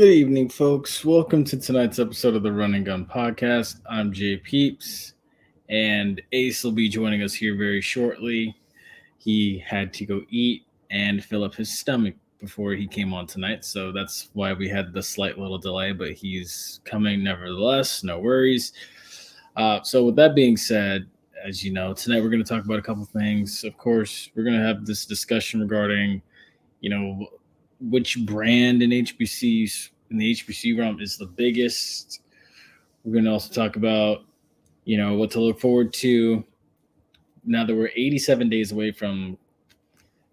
Good evening, folks. Welcome to tonight's episode of the Run and Gun Podcast. I'm Jay Peeps, and Ace will be joining us here very shortly. He had to go eat and fill up his stomach before he came on tonight, so that's why we had the slight little delay, but he's coming nevertheless. No worries. So with that being said, as you know, tonight we're going to talk about a couple things. Of course, we're going to have this discussion regarding, which brand in the HBC realm is the biggest. We're going to also talk about, what to look forward to now that we're 87 days away from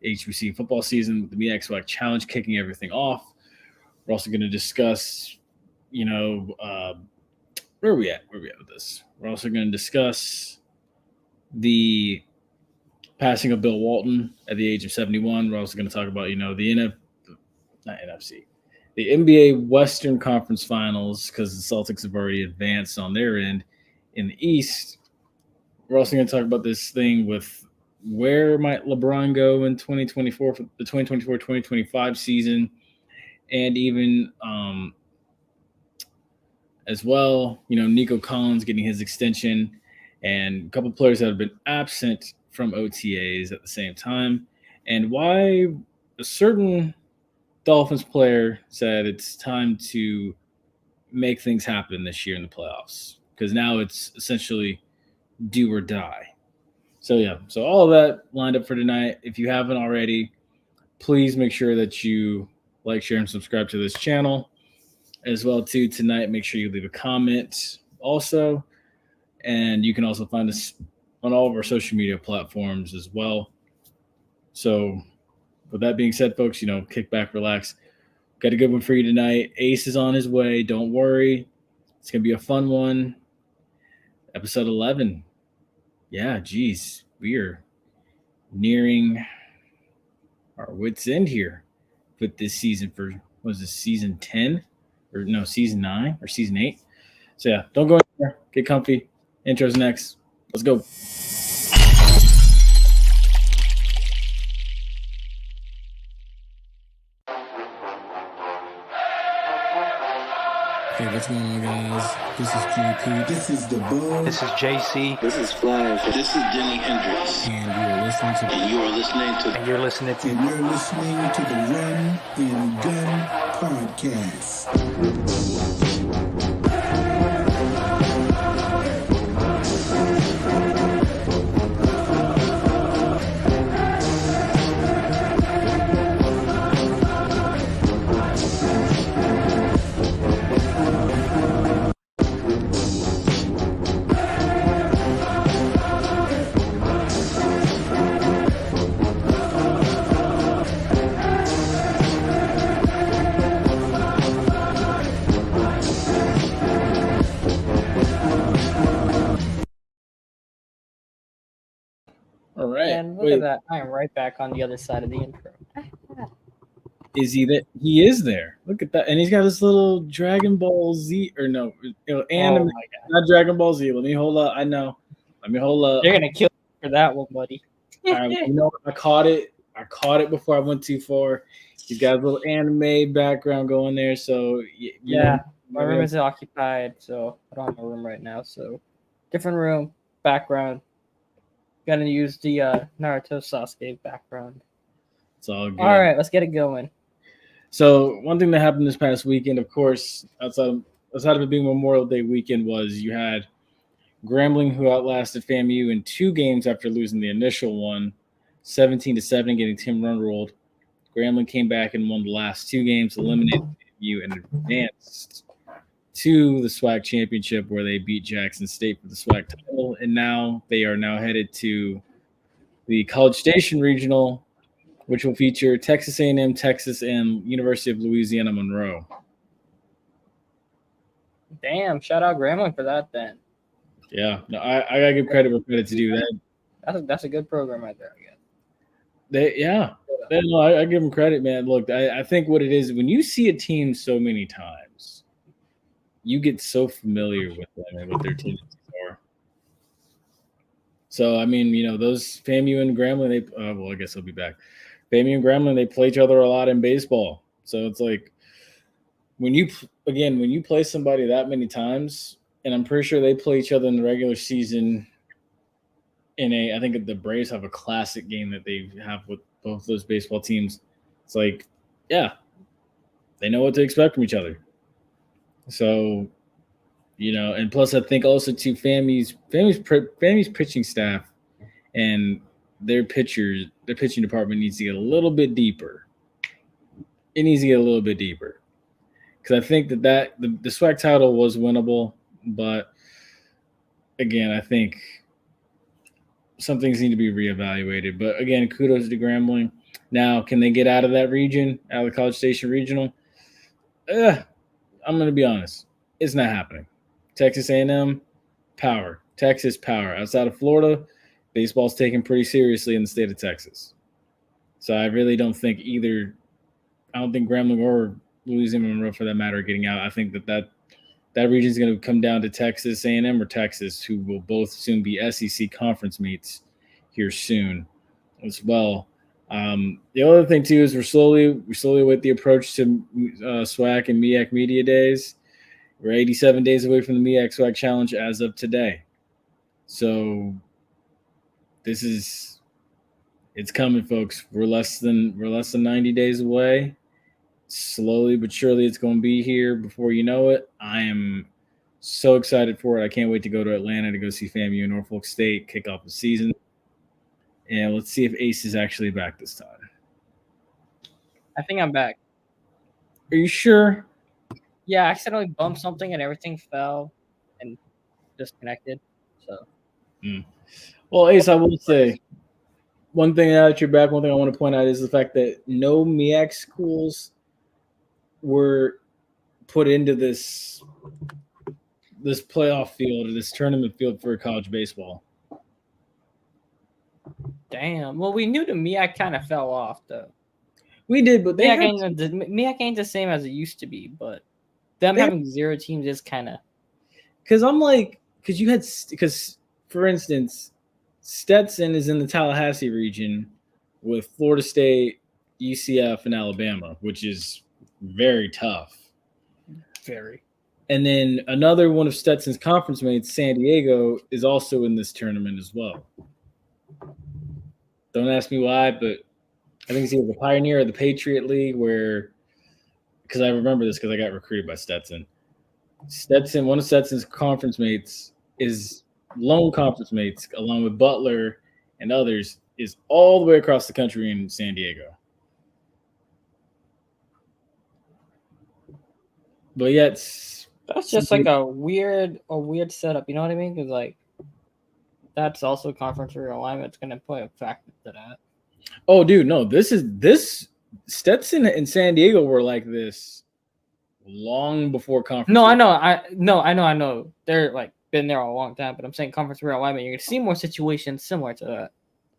HBC football season, the MeXWAC Challenge kicking everything off. We're also going to discuss, where are we at? Where are we at with this? We're also going to discuss the passing of Bill Walton at the age of 71. We're also going to talk about, the NBA Western Conference Finals, because the Celtics have already advanced on their end in the East. We're also going to talk about this thing with where might LeBron go in 2024 for the 2024-2025 season, and even as well, Nico Collins getting his extension, and a couple players that have been absent from OTAs at the same time, and why a certain Dolphins player said it's time to make things happen this year in the playoffs, because now it's essentially do or die. So all of that lined up for tonight. If you haven't already, please make sure that you like, share, and subscribe to this channel. As well, too, tonight, make sure you leave a comment also. And you can also find us on all of our social media platforms as well. So with that being said, folks, kick back, relax. Got a good one for you tonight. Ace is on his way. Don't worry. It's going to be a fun one. Episode 11. Yeah, geez. We are nearing our wits' end here with this season for, was this season 10? Or no, season 9 or season 8? So, yeah, don't go anywhere. Get comfy. Intro's next. Let's go. Hey, what's going on, guys? This is GP. This is the Bug. This is JC. This is Flash. This is Denny Hendricks. And you're listening to And you're listening to the Run and Gun Podcast. All right. And look at that. I am right back on the other side of the intro. Is he that? He is there. Look at that. And he's got this little Dragon Ball Z, or no, anime, not Dragon Ball Z. Let me hold up. I know. Let me hold up. You're going to kill me for that one, buddy. I caught it. I caught it before I went too far. He's got a little anime background going there. So, my room is occupied, so I don't have a room right now. So, different room, background. Gonna use the Naruto Sasuke background. It's all good. All right, let's get it going. So one thing that happened this past weekend, of course, outside of it being Memorial Day weekend, was you had Grambling, who outlasted FAMU in 2 games after losing the initial one, 17-7, getting Tim Run rolled. Grambling came back and won the last 2 games, eliminated FAMU, and advanced to the SWAC championship, where they beat Jackson State for the SWAC title, and now they are headed to the College Station Regional, which will feature Texas A&M, Texas, and University of Louisiana Monroe. Damn, shout out Grambling for that then. Yeah, no, I gotta give credit where credit's due. That's a good program right there, I guess. I give them credit, man. Look, I think what it is, when you see a team so many times, you get so familiar with them and what their tendencies are. So, I mean, those FAMU and Grambling, I guess I'll be back. FAMU and Grambling, they play each other a lot in baseball. So it's like, when you play somebody that many times, and I'm pretty sure they play each other in the regular season. I think the Braves have a classic game that they have with both those baseball teams. It's like, yeah, they know what to expect from each other. So, and plus I think also too, Fami's pitching staff and their pitching department needs to get a little bit deeper. It needs to get a little bit deeper because I think that the SWAC title was winnable, but again, I think some things need to be reevaluated. But again, kudos to Grambling. Now, can they get out of that region, out of the College Station Regional? I'm going to be honest. It's not happening. Texas A&M, power. Texas, power. Outside of Florida, baseball's taken pretty seriously in the state of Texas. So I really don't think either – I don't think Grambling or Louisiana Monroe, for that matter, are getting out. I think that region is going to come down to Texas A&M or Texas, who will both soon be SEC conference meets here soon as well. The other thing too is we're slowly with the approach to SWAC and MEAC Media Days. We're 87 days away from the MEAC SWAC Challenge as of today. So it's coming, folks. We're less than 90 days away. Slowly but surely it's going to be here before you know it. I am so excited for it. I can't wait to go to Atlanta to go see FAMU and Norfolk State kick off the season. And let's see if Ace is actually back this time. I think I'm back. Are you sure? Yeah, I accidentally bumped something and everything fell and disconnected. So. Well, Ace, I will say one thing now that you're back, one thing I want to point out is the fact that no MEAC schools were put into this playoff field or this tournament field for college baseball. Damn. Well, we knew the MEAC kind of fell off, though. We did, but MEAC ain't the same as it used to be, but them having 0 teams is kind of. Because for instance, Stetson is in the Tallahassee region with Florida State, UCF, and Alabama, which is very tough. Very. And then another one of Stetson's conference mates, San Diego, is also in this tournament as well. Don't ask me why, but I think it's either the Pioneer or the Patriot League because I remember this because I got recruited by Stetson. One of Stetson's conference mates lone conference mates, along with Butler and others, is all the way across the country in San Diego. But yet, that's just like a weird setup. You know what I mean? Because that's also conference realignment. It's going to play a factor to that. Oh, dude, no. This Stetson and San Diego were like this long before conference. No, I know. They're been there a long time, but I'm saying conference realignment. You're going to see more situations similar to that.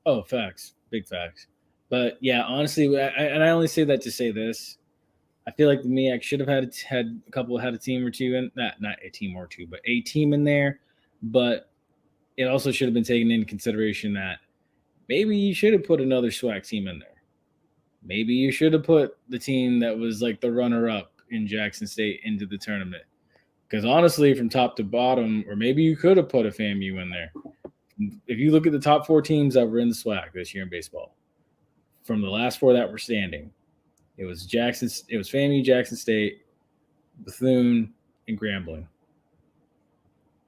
Oh, facts, big facts. But yeah, honestly, I only say that to say this. I feel like the MEAC should have had a team or two in that, not a team or two, but a team in there. But it also should have been taken into consideration that maybe you should have put another SWAC team in there. Maybe you should have put the team that was like the runner-up in Jackson State into the tournament. Because honestly, from top to bottom, or maybe you could have put a FAMU in there. If you look at the top 4 teams that were in the SWAC this year in baseball, from the last 4 that were standing, it was FAMU, Jackson State, Bethune, and Grambling.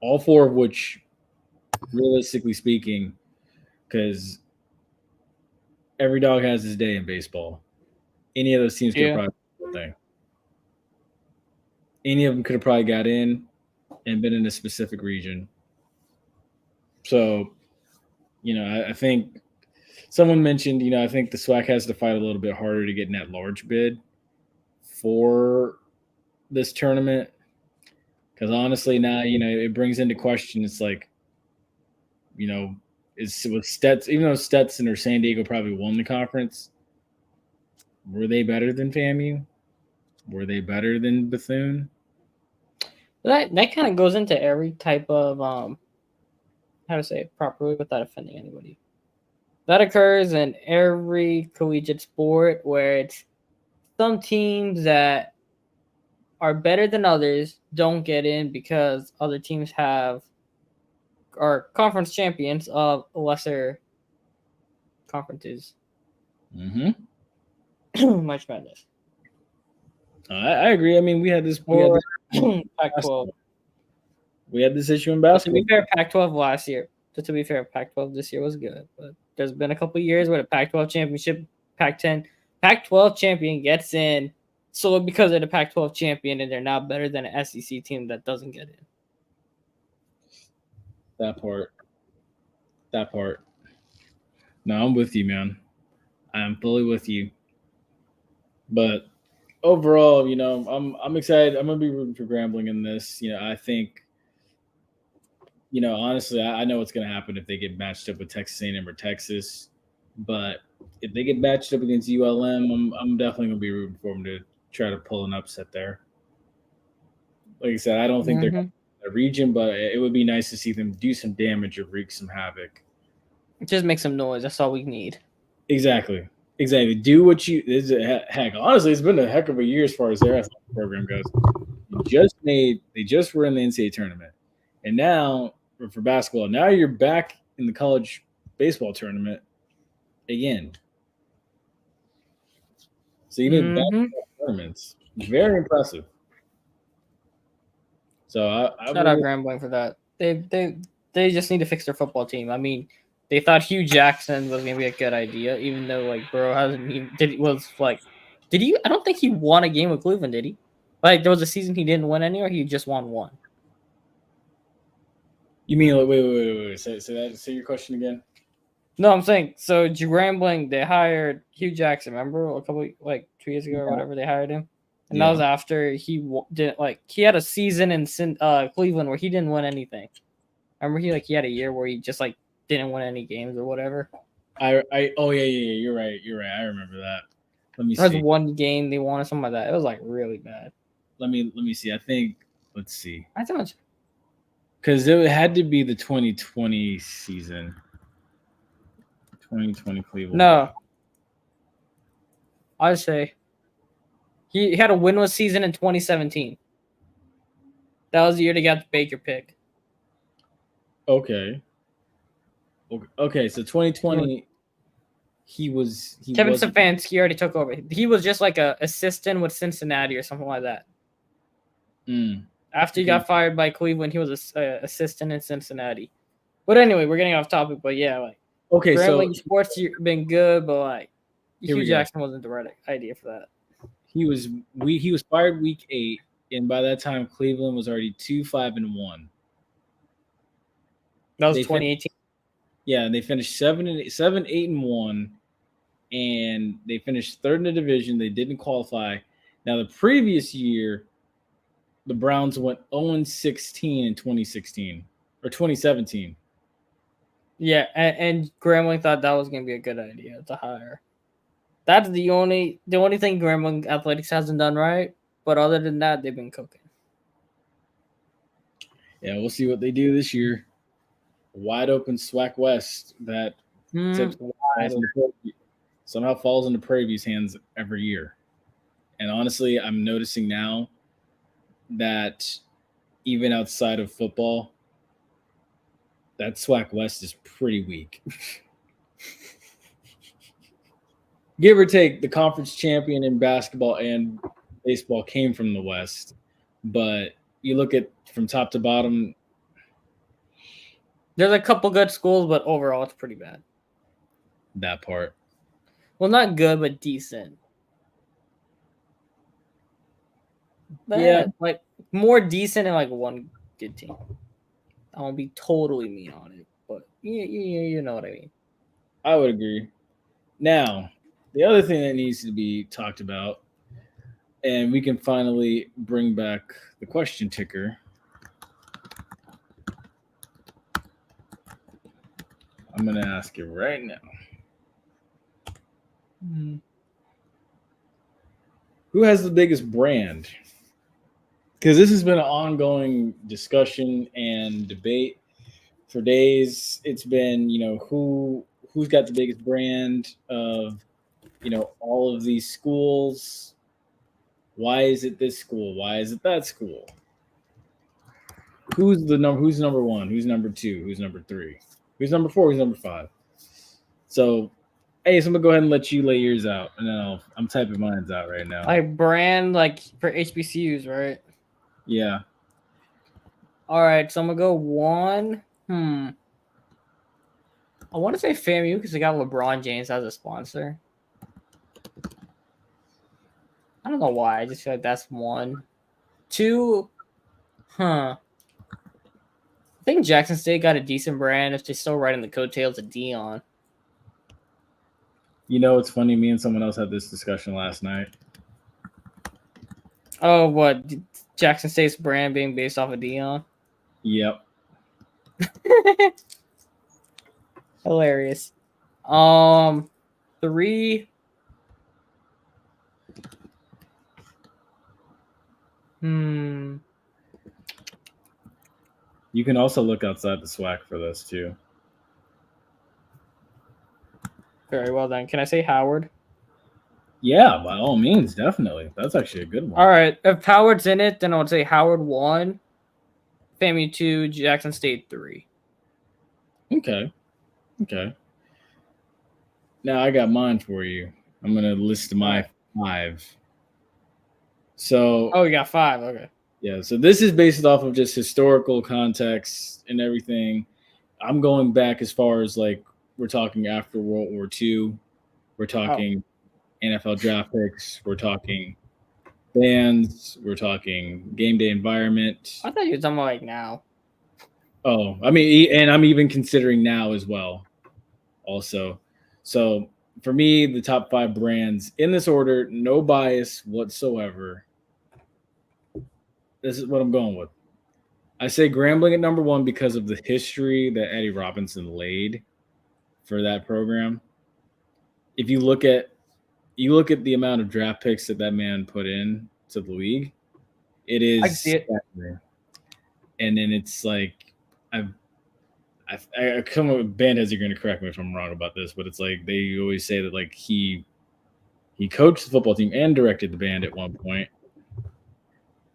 All 4 of which, realistically speaking, because every dog has his day in baseball. Any of those teams could have probably done the thing. Any of them could have probably got in and been in a specific region. So, I think someone mentioned, I think the SWAC has to fight a little bit harder to get in that large bid for this tournament. Because honestly, now, it brings into question, it's like, with Stetson, even though Stetson or San Diego probably won the conference, were they better than FAMU? Were they better than Bethune? That kind of goes into every type of how to say it properly without offending anybody. That occurs in every collegiate sport where it's some teams that are better than others don't get in because other teams are conference champions of lesser conferences. Much madness. I agree. I mean, we had this Pac-12. We had this issue in To basketball. be fair, Pac-12 last year. To be fair, Pac-12 this year was good, but there's been a couple years where the Pac-12 championship, Pac-12 champion gets in solely because of the Pac-12 champion, and they're now better than an SEC team that doesn't get in. That part. No, I'm with you, man. I'm fully with you. But overall, I'm excited. I'm gonna be rooting for Grambling in this. I think, honestly, I know what's gonna happen if they get matched up with Texas A&M or Texas. But if they get matched up against ULM, I'm definitely gonna be rooting for them to try to pull an upset there. Like I said, I don't think they're a region, but it would be nice to see them do some damage or wreak some havoc. Just make some noise. That's all we need. Exactly. Do what you heck. Honestly, it's been a heck of a year as far as their athletic program goes. They just were in the NCAA tournament, and now for basketball, now you're back in the college baseball tournament again. So you made basketball tournaments. Very impressive. So I shout out Grambling for that. They just need to fix their football team. I mean, they thought Hugh Jackson was gonna be a good idea, even though Burrow hasn't even did he? I don't think he won a game with Cleveland, did he? Like there was a season he didn't win any, or he just won one. You mean wait? Say your question again. No, I'm saying so. Grambling, they hired Hugh Jackson. Remember a couple 2 years ago or whatever they hired him, and that was after he he had a season in Cleveland where he didn't win anything. Remember he had a year where he just didn't win any games or whatever. Yeah, you're right. I remember that. Let me see. There was one game they won or something like that. It was really bad. Let me see. I think let's see. I think because it had to be the 2020 season. 2020 Cleveland. No. I'd say he had a winless season in 2017. That was the year they got the Baker pick. Okay, so 2020, Kevin Stefanski already took over. He was just a assistant with Cincinnati or something like that. After he got fired by Cleveland, he was a assistant in Cincinnati. But anyway, we're getting off topic. But yeah, okay, so sports been good, but Hugh Jackson wasn't the right idea for that. He was fired week 8, and by that time Cleveland was already 2-5-1. That was 2018. Yeah, and they finished 7-8-1, and they finished third in the division. They didn't qualify. Now the previous year, the Browns went 0-16 in 2016 or 2017. Yeah, and Grambling thought that was going to be a good idea to hire. That's the only thing Grambling Athletics hasn't done right. But other than that, they've been cooking. Yeah, we'll see what they do this year. Wide open SWAC West that somehow falls into Prairie View's hands every year. And honestly, I'm noticing now that even outside of football, that SWAC West is pretty weak. Give or take, the conference champion in basketball and baseball came from the West. But you look at from top to bottom, there's a couple good schools, but overall it's pretty bad. That part. Well, not good, but decent. Yeah. More decent and one good team. I won't be totally mean on it, but you know what I mean. I would agree. Now, the other thing that needs to be talked about, and we can finally bring back the question ticker. I'm going to ask you right now. Who has the biggest brand? Because this has been an ongoing discussion and debate for days. It's been, who's got the biggest brand of, all of these schools. Why is it this school? Why is it that school? Who's number one? Who's number two? Who's number three? Who's number four? Who's number five? So, hey, so I'm gonna go ahead and let you lay yours out, and then I'm typing mine's out right now. Like brand, like for HBCUs, right? Yeah. All right, so I'm gonna go one. I want to say FAMU because they got LeBron James as a sponsor. I don't know why. I just feel like that's one. Two. I think Jackson State got a decent brand if they're still riding the coattails of Dion. You know, it's funny. Me and someone else had this discussion last night. Oh, what? Jackson State's brand being based off of Dion? Yep. Hilarious. 3. You can also look outside the SWAC for this too. Very well done. Can I say Howard? Yeah, by all means, definitely. That's actually a good one. All right. If Howard's in it, then I would say Howard 1, FAMU 2, Jackson State 3. Okay. Now I got mine for you. I'm gonna list my 5. So. Oh, you got 5. Okay. Yeah. So this is based off of just historical context and everything. I'm going back as far as like we're talking after World War II. We're talking NFL draft picks. We're talking bands. We're talking game day environment. I thought you were talking about like now. Oh, I mean, and I'm even considering now as well. Also, so for me, the top 5 brands in this order, no bias whatsoever. This is what I'm going with. I say Grambling at number 1 because of the history that Eddie Robinson laid for that program. If you look at the amount of draft picks that man put in to the league, it is. I see it. And then it's like I come up with Bandheads are going to correct me if I'm wrong about this, but it's like they always say that like he coached the football team and directed the band at one point.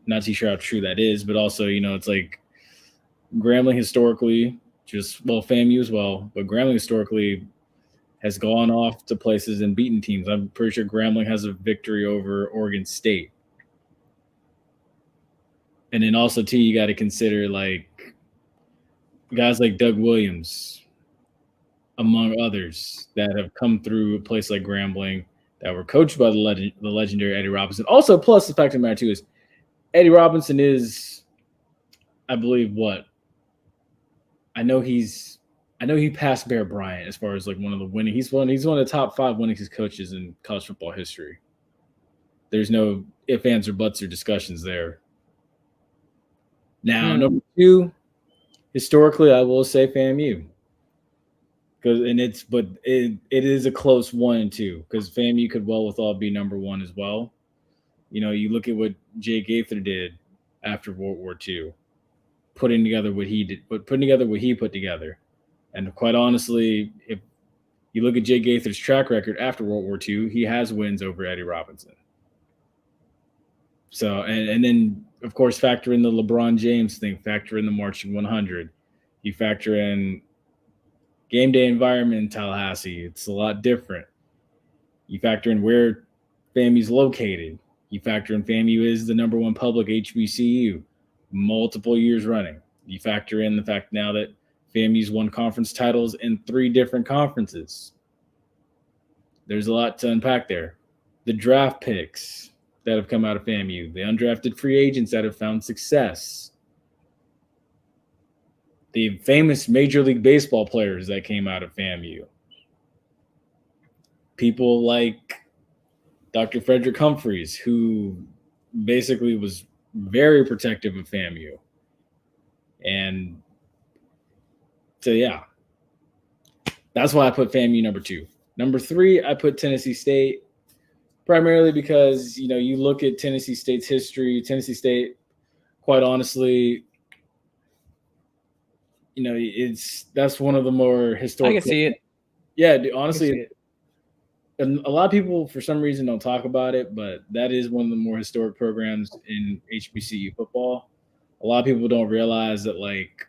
Not too sure how true that is, but also, you know, it's like Grambling historically, FAMU as well, but Grambling historically has gone off to places and beaten teams. I'm pretty sure Grambling has a victory over Oregon State. And then also, too, you got to consider, like, guys like Doug Williams, among others, that have come through a place like Grambling that were coached by the legendary Eddie Robinson. Also, plus the fact of the matter, too, is Eddie Robinson is, I believe, what? I know he passed Bear Bryant as far as like one of the winning. He's one of the top 5 winningest coaches in college football history. There's no ifs, ands, or buts or discussions there. Now, number 2, historically, I will say FAMU. It is a close 1 and 2 because FAMU could well with all be number 1 as well. You know, you look at what Jay Gaither did after World War II, putting together what he put together. And quite honestly, if you look at Jay Gaither's track record after World War II, he has wins over Eddie Robinson. So, and then, of course, factor in the LeBron James thing, factor in the Marching 100. You factor in game day environment in Tallahassee. It's a lot different. You factor in where FAMU's located. You factor in FAMU is the number 1 public HBCU multiple years running. You factor in the fact now that FAMU's won conference titles in 3 different conferences. There's a lot to unpack there. The draft picks that have come out of FAMU, the undrafted free agents that have found success, the famous Major League Baseball players that came out of FAMU, people like Dr. Frederick Humphreys, who basically was very protective of FAMU. And so, yeah, that's why I put FAMU number 2. Number 3, I put Tennessee State, primarily because, you know, you look at Tennessee State's history. Tennessee State, quite honestly, you know, that's one of the more historical. I can see it. Yeah, honestly, and a lot of people for some reason don't talk about it, but that is one of the more historic programs in HBCU football. A lot of people don't realize that like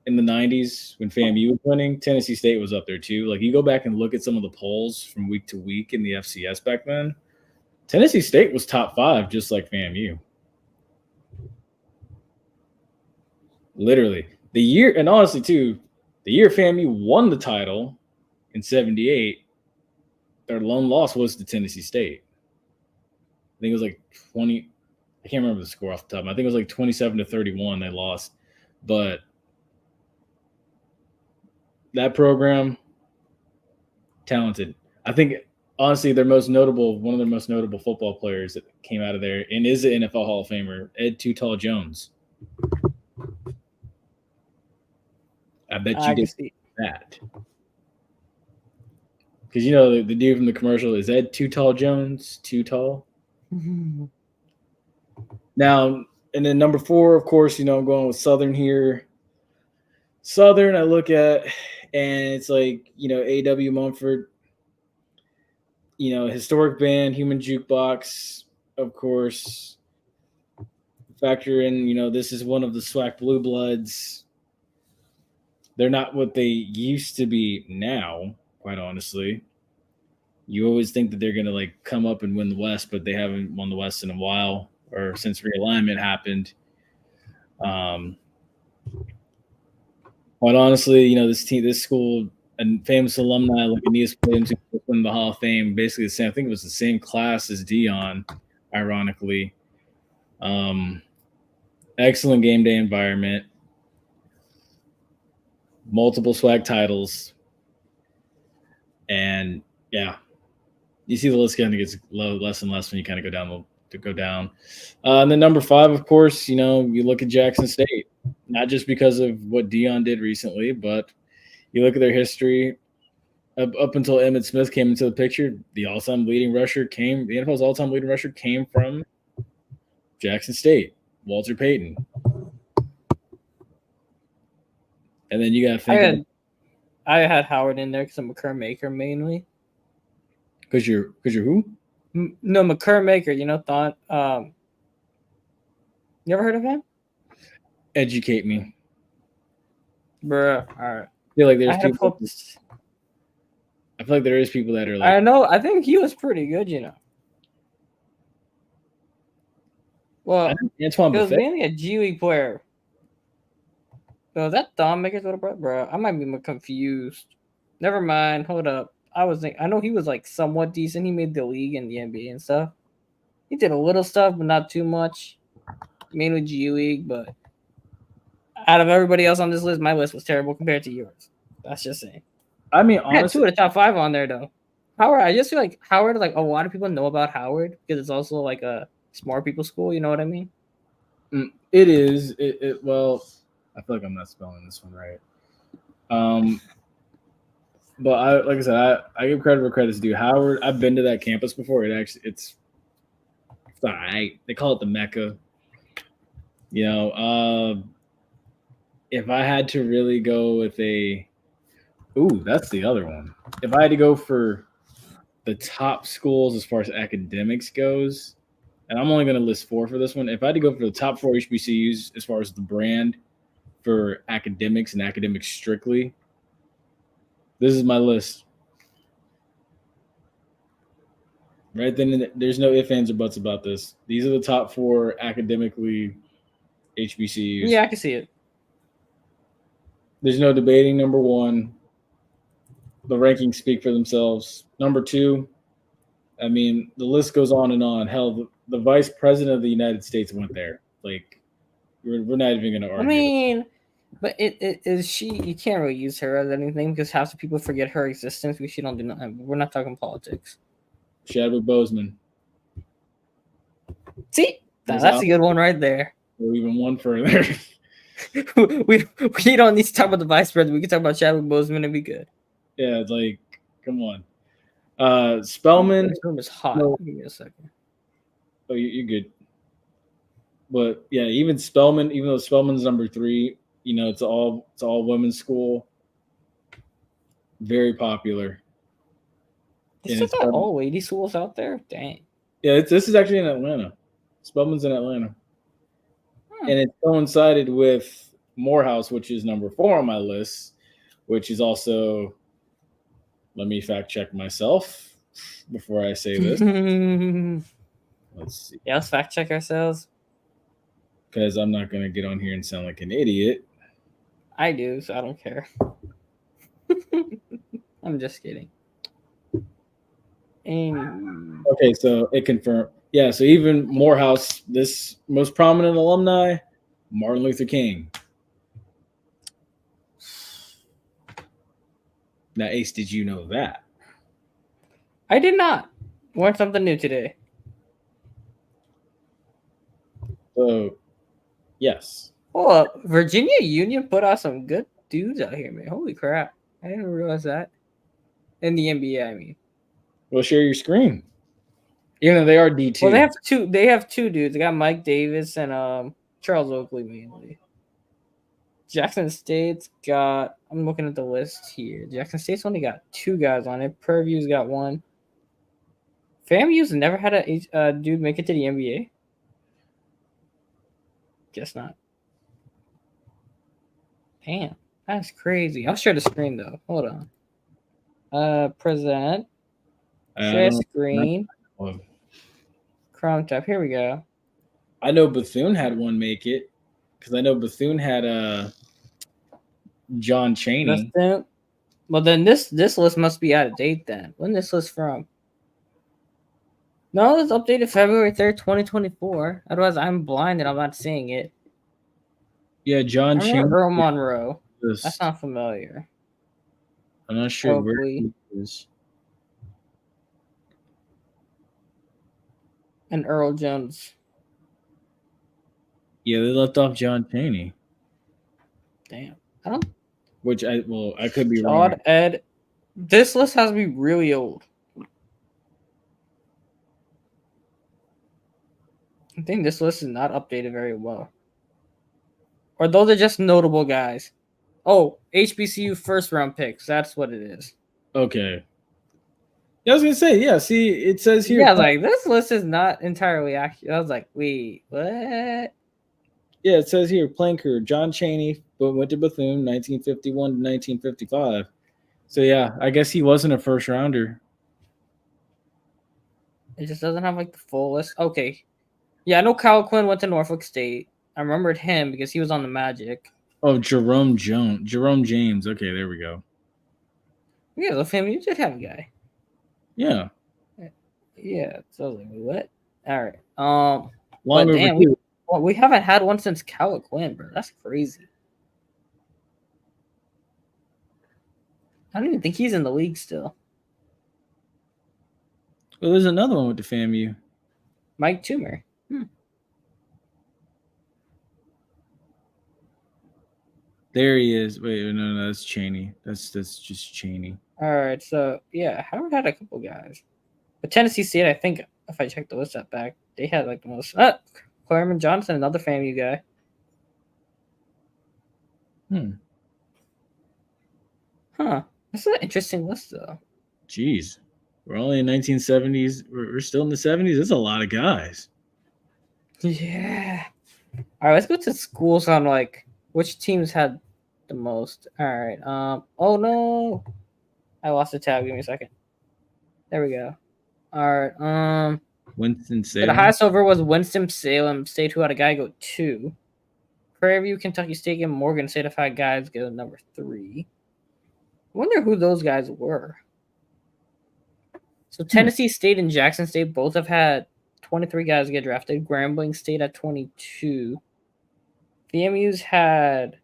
in the 90s when FAMU was winning, Tennessee State was up there too. Like you go back and look at some of the polls from week to week in the FCS back then, Tennessee State was top 5 just like FAMU. Literally. The year, and honestly too, the year FAMU won the title in 78, their lone loss was to Tennessee State. I think it was like 20. I can't remember the score off the top. I think it was like 27-31 they lost. But that program, talented. I think honestly one of their most notable football players that came out of there and is an NFL Hall of Famer, Ed Too Tall Jones. I bet you did that. Because you know the dude from the commercial is Ed Too Tall Jones, too tall. Now, and then number 4, of course, you know, I'm going with Southern here. Southern, I look at, and it's like, you know, A.W. Mumford, you know, historic band, Human Jukebox, of course. Factor in, you know, this is one of the SWAC Blue Bloods. They're not what they used to be now, quite honestly. You always think that they're going to like come up and win the West, but they haven't won the West in a while or since realignment happened. Quite honestly, you know, this school, and famous alumni like Aeneas Williams, who won the Hall of Fame, basically the same. I think it was the same class as Dion, ironically. Excellent game day environment. Multiple SWAC titles. And yeah, you see the list kind of gets less and less when you kind of go down. And then number 5, of course, you know, you look at Jackson State, not just because of what Dion did recently, but you look at their history up until Emmitt Smith came into the picture. The NFL's all-time leading rusher came from Jackson State, Walter Payton. And then you got to think. I had Howard in there because I'm a McCurmaker mainly. Because you're who? No, McCurmaker. You know, Thon. You ever heard of him? Educate me, Bruh. All right. I feel like there's people. I feel like there is people that are like. I know. I think he was pretty good. You know. Well, Antoine he was Buffet. mainly a G League player. So is that Thon Maker's little brother, bro? I might be confused. Never mind. Hold up. I know he was like somewhat decent. He made the league and the NBA and stuff. He did a little stuff, but not too much. Mainly G League, but out of everybody else on this list, my list was terrible compared to yours. That's just saying. I mean, I had honestly, 2 of the top 5 on there though. Howard, I just feel like Howard, like a lot of people know about Howard because it's also like a smart people school. You know what I mean? it is. Well, I feel like I'm not spelling this one right. But like I said, I give credit where credit's due. Howard, I've been to that campus before. It's all right. They call it the Mecca. You know, if I had to really go with that's the other one. If I had to go for the top schools as far as academics goes, and I'm only going to list 4 for this one. If I had to go for the top 4 HBCUs as far as the brand for academics and academics strictly, this is my list. Right then, there's no ifs, ands, or buts about this. These are the top 4 academically HBCUs. Yeah, I can see it. There's no debating. Number 1, the rankings speak for themselves. Number 2, I mean, the list goes on and on. Hell, the vice president of the United States went there. Like, we're not even going to argue. I mean, but it is she. You can't really use her as anything because half the people forget her existence because she don't do nothing. We're not talking politics. Chadwick Boseman. See, that's a good one right there. Or even one further. we don't need to talk about the vice president. We can talk about Chadwick Boseman and be good. Yeah, like, come on. Spellman. This room is hot. No. Give me a second. Oh, you're good. But yeah, even Spellman, even though Spellman's number 3, you know, it's all women's school. Very popular. They And still it's got all 80 schools out there? Dang. yeah, this is actually in Atlanta. Spelman's in Atlanta. Hmm. And it coincided with Morehouse, which is number 4 on my list, which is also, let me fact check myself before I say this. Let's see. Yeah, let's fact check ourselves. Because I'm not going to get on here and sound like an idiot. I do, so I don't care. I'm just kidding. Okay, so it confirmed. Yeah, so even Morehouse, this most prominent alumni, Martin Luther King. Now, Ace, did you know that? I did not. Learned something new today. So, yes. Oh, Virginia Union put out some good dudes out here, man. Holy crap. I didn't realize that. In the NBA, I mean. Well, share your screen. Even though they are D2. Well, they have two dudes. They got Mike Davis and Charles Oakley mainly. Jackson State's got, I'm looking at the list here. Jackson State's only got 2 guys on it. Purview's got 1. FAMU's never had a dude make it to the NBA. Guess not. Damn, that's crazy. I'll share the screen though. Hold on. Present. Share screen. Chrome tab. Here we go. I know Bethune had one make it because I know Bethune had John Chaney. Well, then this list must be out of date then. When this list from? No, it's updated February 3rd, 2024. Otherwise, I'm blind and I'm not seeing it. Yeah, John Chaney. Earl Monroe. That's not familiar. I'm not sure where he is. And Earl Jones. Yeah, they left off John Chaney. Damn. I don't. I could be wrong. Ed. This list has to be really old. I think this list is not updated very well. Or those are just notable guys. Oh, HBCU first round picks. That's what it is. Okay. Yeah, I was gonna say, yeah. See, it says here. Yeah, I was like, this list is not entirely accurate. I was like, wait, what? Yeah, it says here, Planker, John Chaney, but went to Bethune, 1951 to 1955. So yeah, I guess he wasn't a first rounder. It just doesn't have like the full list. Okay. Yeah, I know Kyle Quinn went to Norfolk State. I remembered him because he was on the Magic. Oh, Jerome James. Okay, there we go. Yeah, the family did have a guy. Yeah. Yeah. So I was like, what? All right. Long damn, we haven't had one since Kyle Quinn, bro. That's crazy. I don't even think he's in the league still. Well, there's another one with the FAMU. Mike Toomer. There he is. Wait, no, that's Chaney. That's just Chaney. All right, so yeah, I haven't had a couple guys, but Tennessee State, I think if I check the list up back, they had like the most. Claremont Johnson, another FAMU guy. Huh. That's an interesting list though. Jeez, we're only in 1970s. We're still in the 70s. That's a lot of guys. Yeah. All right, let's go to schools on like which teams had the most. All right. Oh no, I lost the tab. Give me a second. There we go. All right. Winston-Salem. The highest over was Winston-Salem State, who had a guy go 2. Prairie View, Kentucky State, and Morgan State have had guys go number 3. I wonder who those guys were. So Tennessee State and Jackson State both have had 23 guys get drafted. Grambling State at 22. The MU's had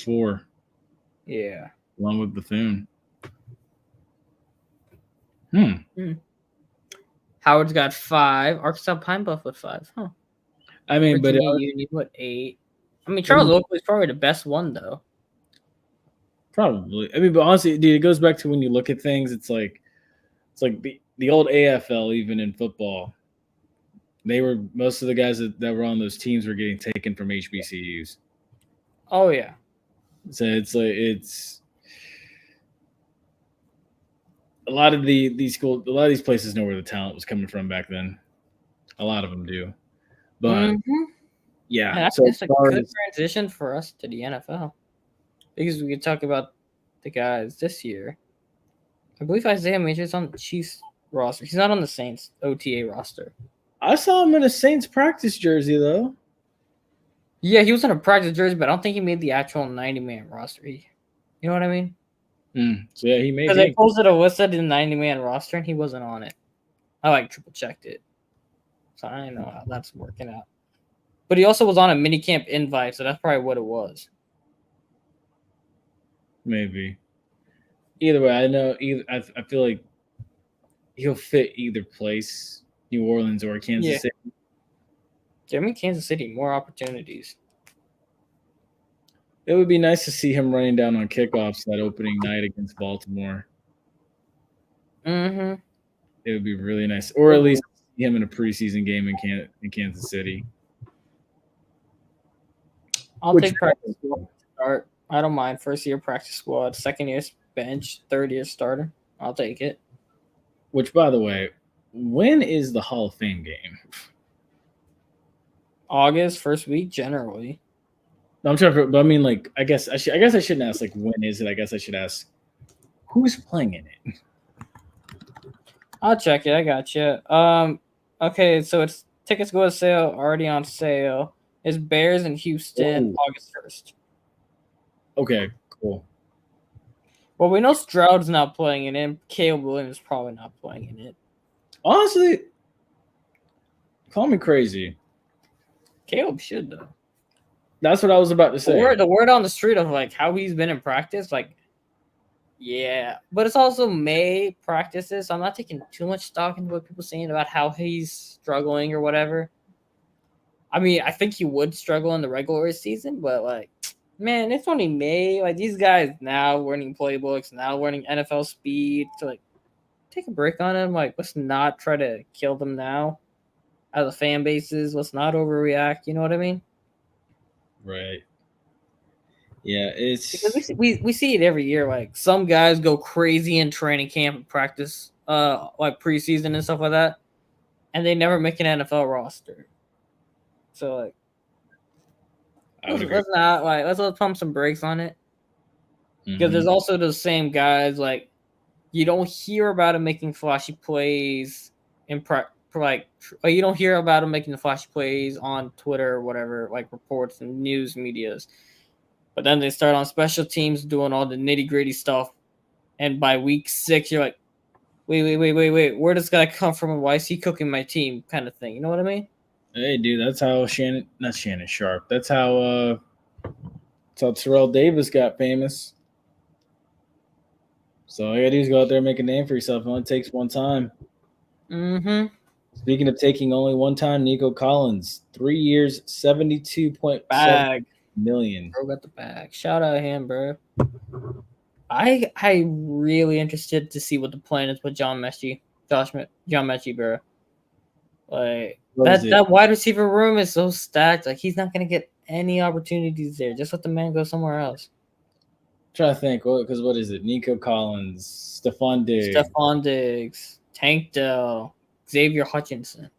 4. Yeah. Along with Bethune. Howard's got 5. Arkansas Pine Bluff with 5. Huh. I mean, Virginia Union with 8. I mean, Charles Oakley's probably the best one though. Probably. I mean, but honestly, dude, it goes back to when you look at things. It's like the old AFL, even in football. Most of the guys that were on those teams were getting taken from HBCUs. Oh yeah. So it's a lot of these places know where the talent was coming from back then. A lot of them do, but yeah. And I So think as it's a far good as, transition for us to the NFL because we could talk about the guys this year. I believe Isaiah Major's on the Chiefs roster. He's not on the Saints OTA roster. I saw him in a Saints practice jersey though. Yeah, he was in a practice jersey, but I don't think he made the actual 90-man roster. You know what I mean? So yeah, he may Because be. they posted a listed in 90-man roster and he wasn't on it. I triple checked it. So I don't know how that's working out. But he also was on a minicamp invite, so that's probably what it was. Maybe. Either way, I know I feel like he'll fit either place, New Orleans or Kansas City. Give me Kansas City more opportunities. It would be nice to see him running down on kickoffs that opening night against Baltimore. Mm-hmm. It would be really nice, or at least see him in a preseason game in Kansas City. I'll take practice squad to start. I don't mind first year practice squad, second year bench, third year starter. I'll take it. Which, by the way, when is the Hall of Fame game? August, first week, generally. No, I'm trying to. But I mean, like, I guess I shouldn't ask like when is it. I guess I should ask who's playing in it. I'll check it. I got you. Okay, so it's tickets go on sale. Already on sale. It's Bears in Houston, August 1st. Okay, cool. Well, we know Stroud's not playing in it. Caleb Williams is probably not playing in it. Honestly, call me crazy. Caleb should though. That's what I was about to say. The word on the street of like how he's been in practice, like, yeah. But it's also May practices, so I'm not taking too much stock into what people are saying about how he's struggling or whatever. I mean, I think he would struggle in the regular season, but like, man, it's only May. Like these guys now learning playbooks, now learning NFL speed. So like, take a break on him. Like, let's not try to kill them now. As a fan bases, let's not overreact. You know what I mean? Right. Yeah, it's because we see it every year. Like some guys go crazy in training camp and practice, like preseason and stuff like that, and they never make an NFL roster. So like, let's pump some brakes on it because there's also those same guys like you don't hear about them making flashy plays in you don't hear about them making the flashy plays on Twitter or whatever, like reports and news medias. But then they start on special teams doing all the nitty gritty stuff. And by week 6, you're like, wait. Where does this guy come from and why is he cooking my team kind of thing? You know what I mean? Hey, dude, that's how not Shannon Sharp. That's how Terrell Davis got famous. So all you got to do is go out there and make a name for yourself. It only takes one time. Mm-hmm. Speaking of taking only one time, Nico Collins, 3 years, $72.7 million. Bro got the bag. Shout out him, bro. I really interested to see what the plan is with John Mechie, bro. Like that wide receiver room is so stacked. Like he's not gonna get any opportunities there. Just let the man go somewhere else. I'm trying to think, because what is it? Nico Collins, Stephon Diggs, Tank Dell, Xavier Hutchinson.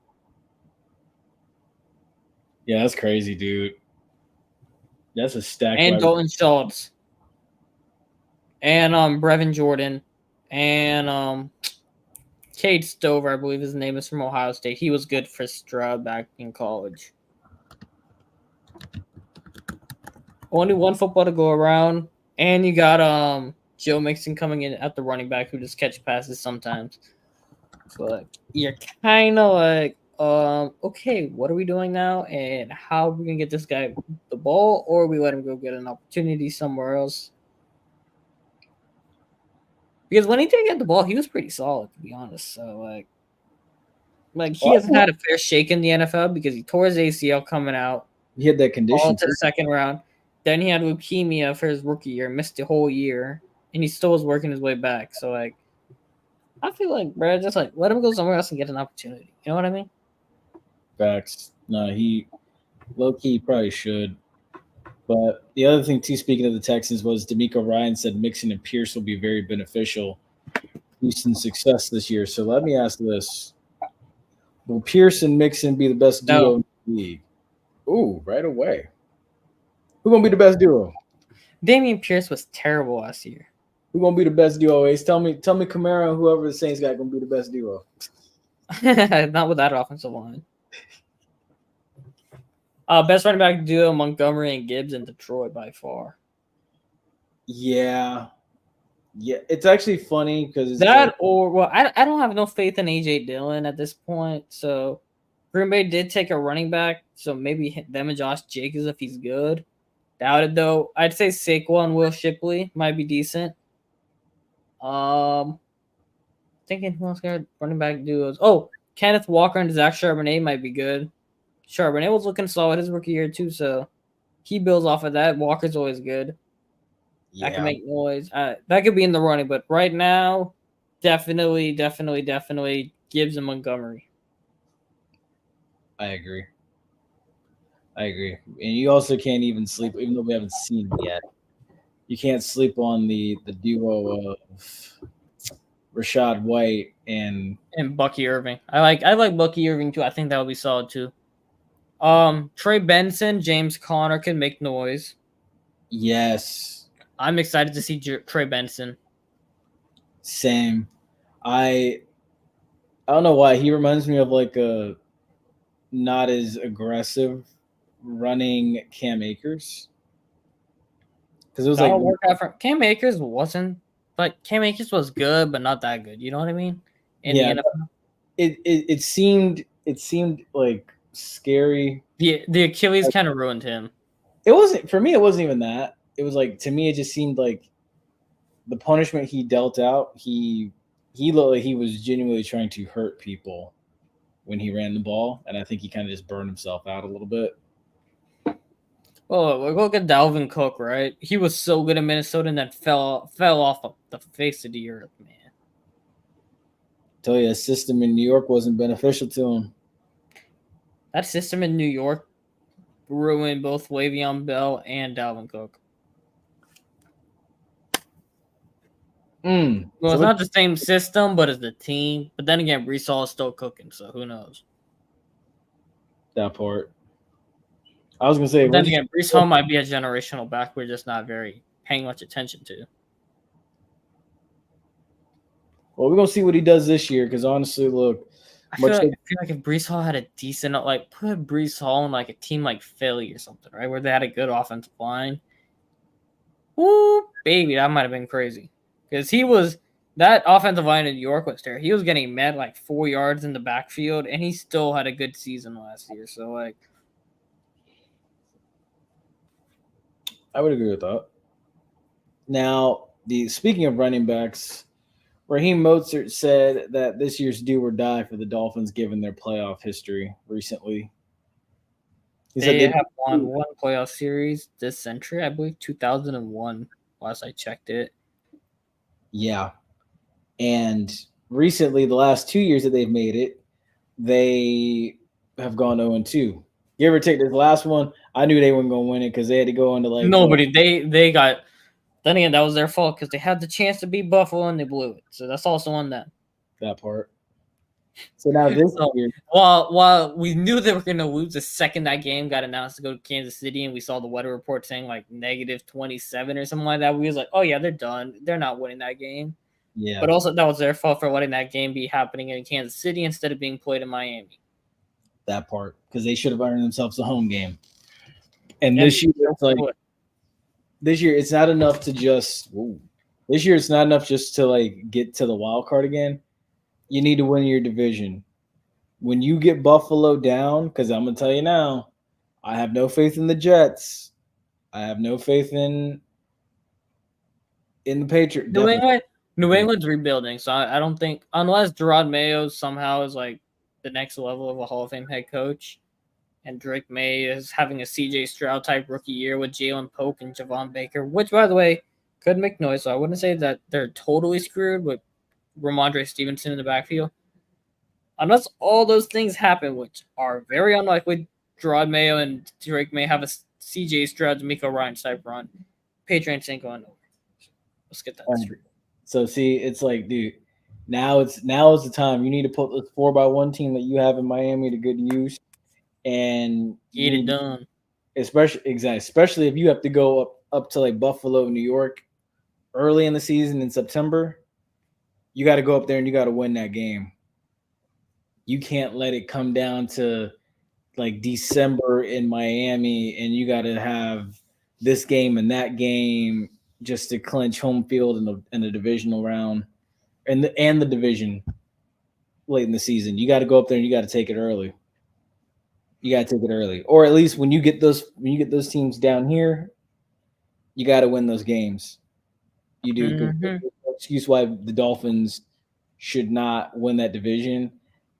Yeah, that's crazy, dude. That's a stack. And Dalton Schultz. And Brevin Jordan. And Cade Stover, I believe his name is, from Ohio State. He was good for Stroud back in college. Only one football to go around. And you got Joe Mixon coming in at the running back who just catch passes sometimes. So like, you're kind of like, okay, what are we doing now? And how are we going to get this guy the ball? Or we let him go get an opportunity somewhere else? Because when he did get the ball, he was pretty solid, to be honest. So, like he hasn't had a fair shake in the NFL because he tore his ACL coming out. He had that condition. All to the second round. Then he had leukemia for his rookie year, missed the whole year, and he still was working his way back. So, like, I feel like, bro, just like let him go somewhere else and get an opportunity. You know what I mean? Facts. No, he low-key probably should. But the other thing, too, speaking of the Texans, was DeMeco Ryans said Mixon and Pierce will be very beneficial Houston's success this year. So let me ask this: will Pierce and Mixon be the best duo No. in the league? Ooh, right away. Who gonna be the best duo? Damian Pierce was terrible last year. Who gonna be the best duo? Ace, tell me, Kamara and whoever the Saints got gonna be the best duo. Not with that offensive line. Best running back duo: Montgomery and Gibbs in Detroit by far. Yeah, it's actually funny because I don't have no faith in AJ Dillon at this point. So Green Bay did take a running back, so maybe them and Josh Jacobs if he's good. Doubt it though. I'd say Saquon, Will Shipley might be decent. Thinking who else got running back duos? Oh, Kenneth Walker and Zach Charbonnet might be good. Charbonnet was looking solid his rookie year too, so he builds off of that. Walker's always good. That can make noise. That could be in the running, but right now, definitely Gibbs and Montgomery. I agree. And you also can't even sleep, even though we haven't seen it yet. You can't sleep on the duo of Rashad White and Bucky Irving. I like Bucky Irving too. I think that would be solid too. Trey Benson, James Conner can make noise. Yes. I'm excited to see Trey Benson. Same. I don't know why he reminds me of like a not as aggressive running Cam Akers. Because it was That'll like work out for Cam Akers wasn't, but Cam Akers was good, but not that good. You know what I mean? In the NFL. It seemed like scary. The Achilles kind of ruined him. It wasn't for me. It wasn't even that. It was like to me. It just seemed like the punishment he dealt out. He looked like he was genuinely trying to hurt people when he ran the ball, and I think he kind of just burned himself out a little bit. Oh, look at Dalvin Cook, right? He was so good in Minnesota and then fell off of the face of the earth, man. Tell you, a system in New York wasn't beneficial to him. That system in New York ruined both Le'Veon Bell and Dalvin Cook. Well, it's not the same system, but it's the team. But then again, Brees Hall is still cooking, so who knows? That part. I was gonna say. But then again, Brees Hall might be a generational back we're just not very paying much attention to. Well, we're gonna see what he does this year. Because honestly, look, I feel like if Brees Hall had a decent, like put Brees Hall in like a team like Philly or something, right, where they had a good offensive line. Woo, baby, that might have been crazy. Because that offensive line in New York was terrible. He was getting met like 4 yards in the backfield, and he still had a good season last year. So, like, I would agree with that. Now, speaking of running backs, Raheem Mostert said that this year's do or die for the Dolphins, given their playoff history recently. He said they have won one playoff series this century, I believe, 2001. Last I checked it. Yeah. And recently, the last 2 years that they've made it, they have gone 0-2. Give or take this last one, I knew they weren't going to win it because they had to go into like nobody. They got. Then again, that was their fault because they had the chance to beat Buffalo and they blew it. So that's also on them. That part. So now this year, while we knew they were going to lose the second that game got announced to go to Kansas City, and we saw the weather report saying like -27 or something like that, we was like, oh yeah, they're done. They're not winning that game. Yeah. But also that was their fault for letting that game be happening in Kansas City instead of being played in Miami. That part, because they should have earned themselves a home game. And this year, it's like this year, it's not enough to just. This year, it's not enough just to like get to the wild card again. You need to win your division. When you get Buffalo down, because I'm gonna tell you now, I have no faith in the Jets. I have no faith in the Patriots. New England's rebuilding, so I don't think unless Gerard Mayo somehow is like the next level of a Hall of Fame head coach, and Drake May is having a CJ Stroud type rookie year with Jalen Polk and Javon Baker, which by the way could make noise. So I wouldn't say that they're totally screwed with Ramondre Stevenson in the backfield. Unless all those things happen, which are very unlikely, Gerard Mayo and Drake May have a CJ Stroud, DeMeco Ryans type run. Patriots ain't going nowhere. Let's get that straight. So see, it's like, dude, Now is the time. You need to put this 4x1 team that you have in Miami to good use, and you Get it need, done. especially if you have to go up to like Buffalo, New York, early in the season in September. You got to go up there and you got to win that game. You can't let it come down to like December in Miami, and you got to have this game and that game just to clinch home field in the divisional round and the division late in the season. You got to go up there and you got to take it early. You got to take it early, or at least when you get those teams down here, you got to win those games. You do. Mhm. There's no excuse why the Dolphins should not win that division,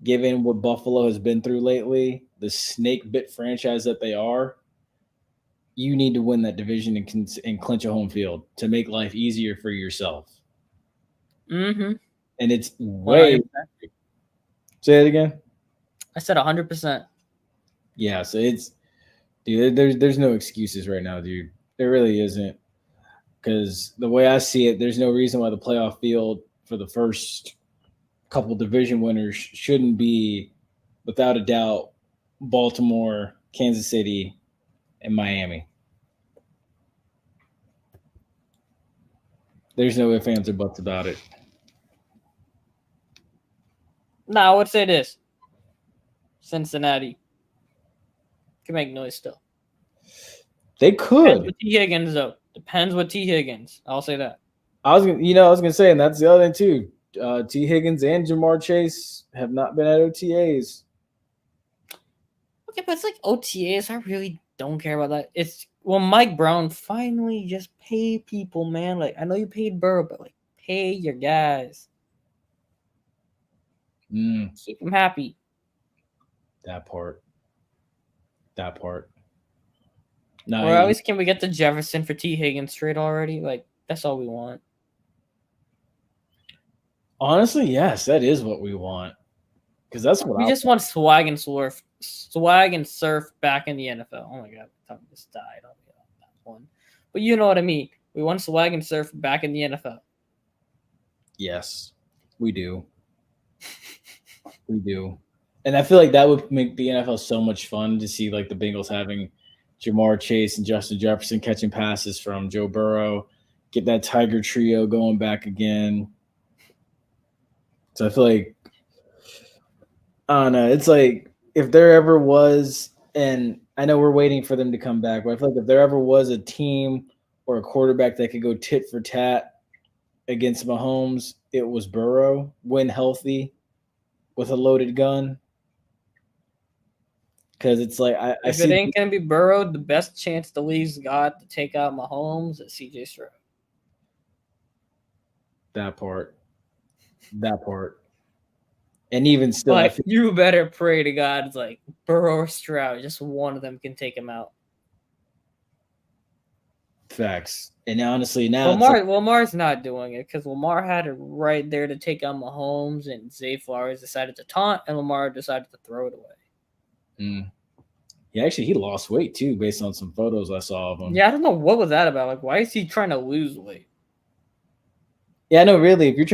given what Buffalo has been through lately, the snake bit franchise that they are. You need to win that division and clinch a home field to make life easier for yourself. Mhm. And it's way. 100%. Say it again. I said 100%. Yeah, so it's, dude. There's no excuses right now, dude. There really isn't. Because the way I see it, there's no reason why the playoff field for the first couple division winners shouldn't be, without a doubt, Baltimore, Kansas City, and Miami. There's no ifs, ands, or buts about it. Nah, I would say this. Cincinnati can make noise still. They Depends could. with T. Higgins, though. Depends with T. Higgins. I'll say that. I was gonna say, and that's the other thing too. T. Higgins and Jamar Chase have not been at OTAs. Okay, but it's like OTAs. I really don't care about that. It's Mike Brown finally just pay people, man. Like I know you paid Burrow, but like pay your guys. Keep them happy. That part. No, or at least can we get the Jefferson for T. Higgins straight already? Like that's all we want. Honestly, yes, that is what we want. Because that's what we just want swag and surf back in the NFL. Oh my god, my tongue just died on that one. But you know what I mean. We want swag and surf back in the NFL. Yes, we do. We do. And I feel like that would make the NFL so much fun to see, like the Bengals having Jamar Chase and Justin Jefferson catching passes from Joe Burrow, get that Tiger trio going back again. So I feel like, I don't know. It's like if there ever was, and I know we're waiting for them to come back, but I feel like if there ever was a team or a quarterback that could go tit for tat against Mahomes, it was Burrow when healthy with a loaded gun. Because it's like if it ain't gonna be Burrow, the best chance the league's got to take out Mahomes is CJ Stroud. That part. And even still, like you better pray to God, it's like Burrow or Stroud, just one of them can take him out. Facts. And honestly, now Lamar's not doing it because Lamar had it right there to take out Mahomes, and Zay Flowers decided to taunt, and Lamar decided to throw it away. Yeah, actually, he lost weight too, based on some photos I saw of him. Yeah, I don't know what was that about. Like, why is he trying to lose weight? Yeah, no, really. If you're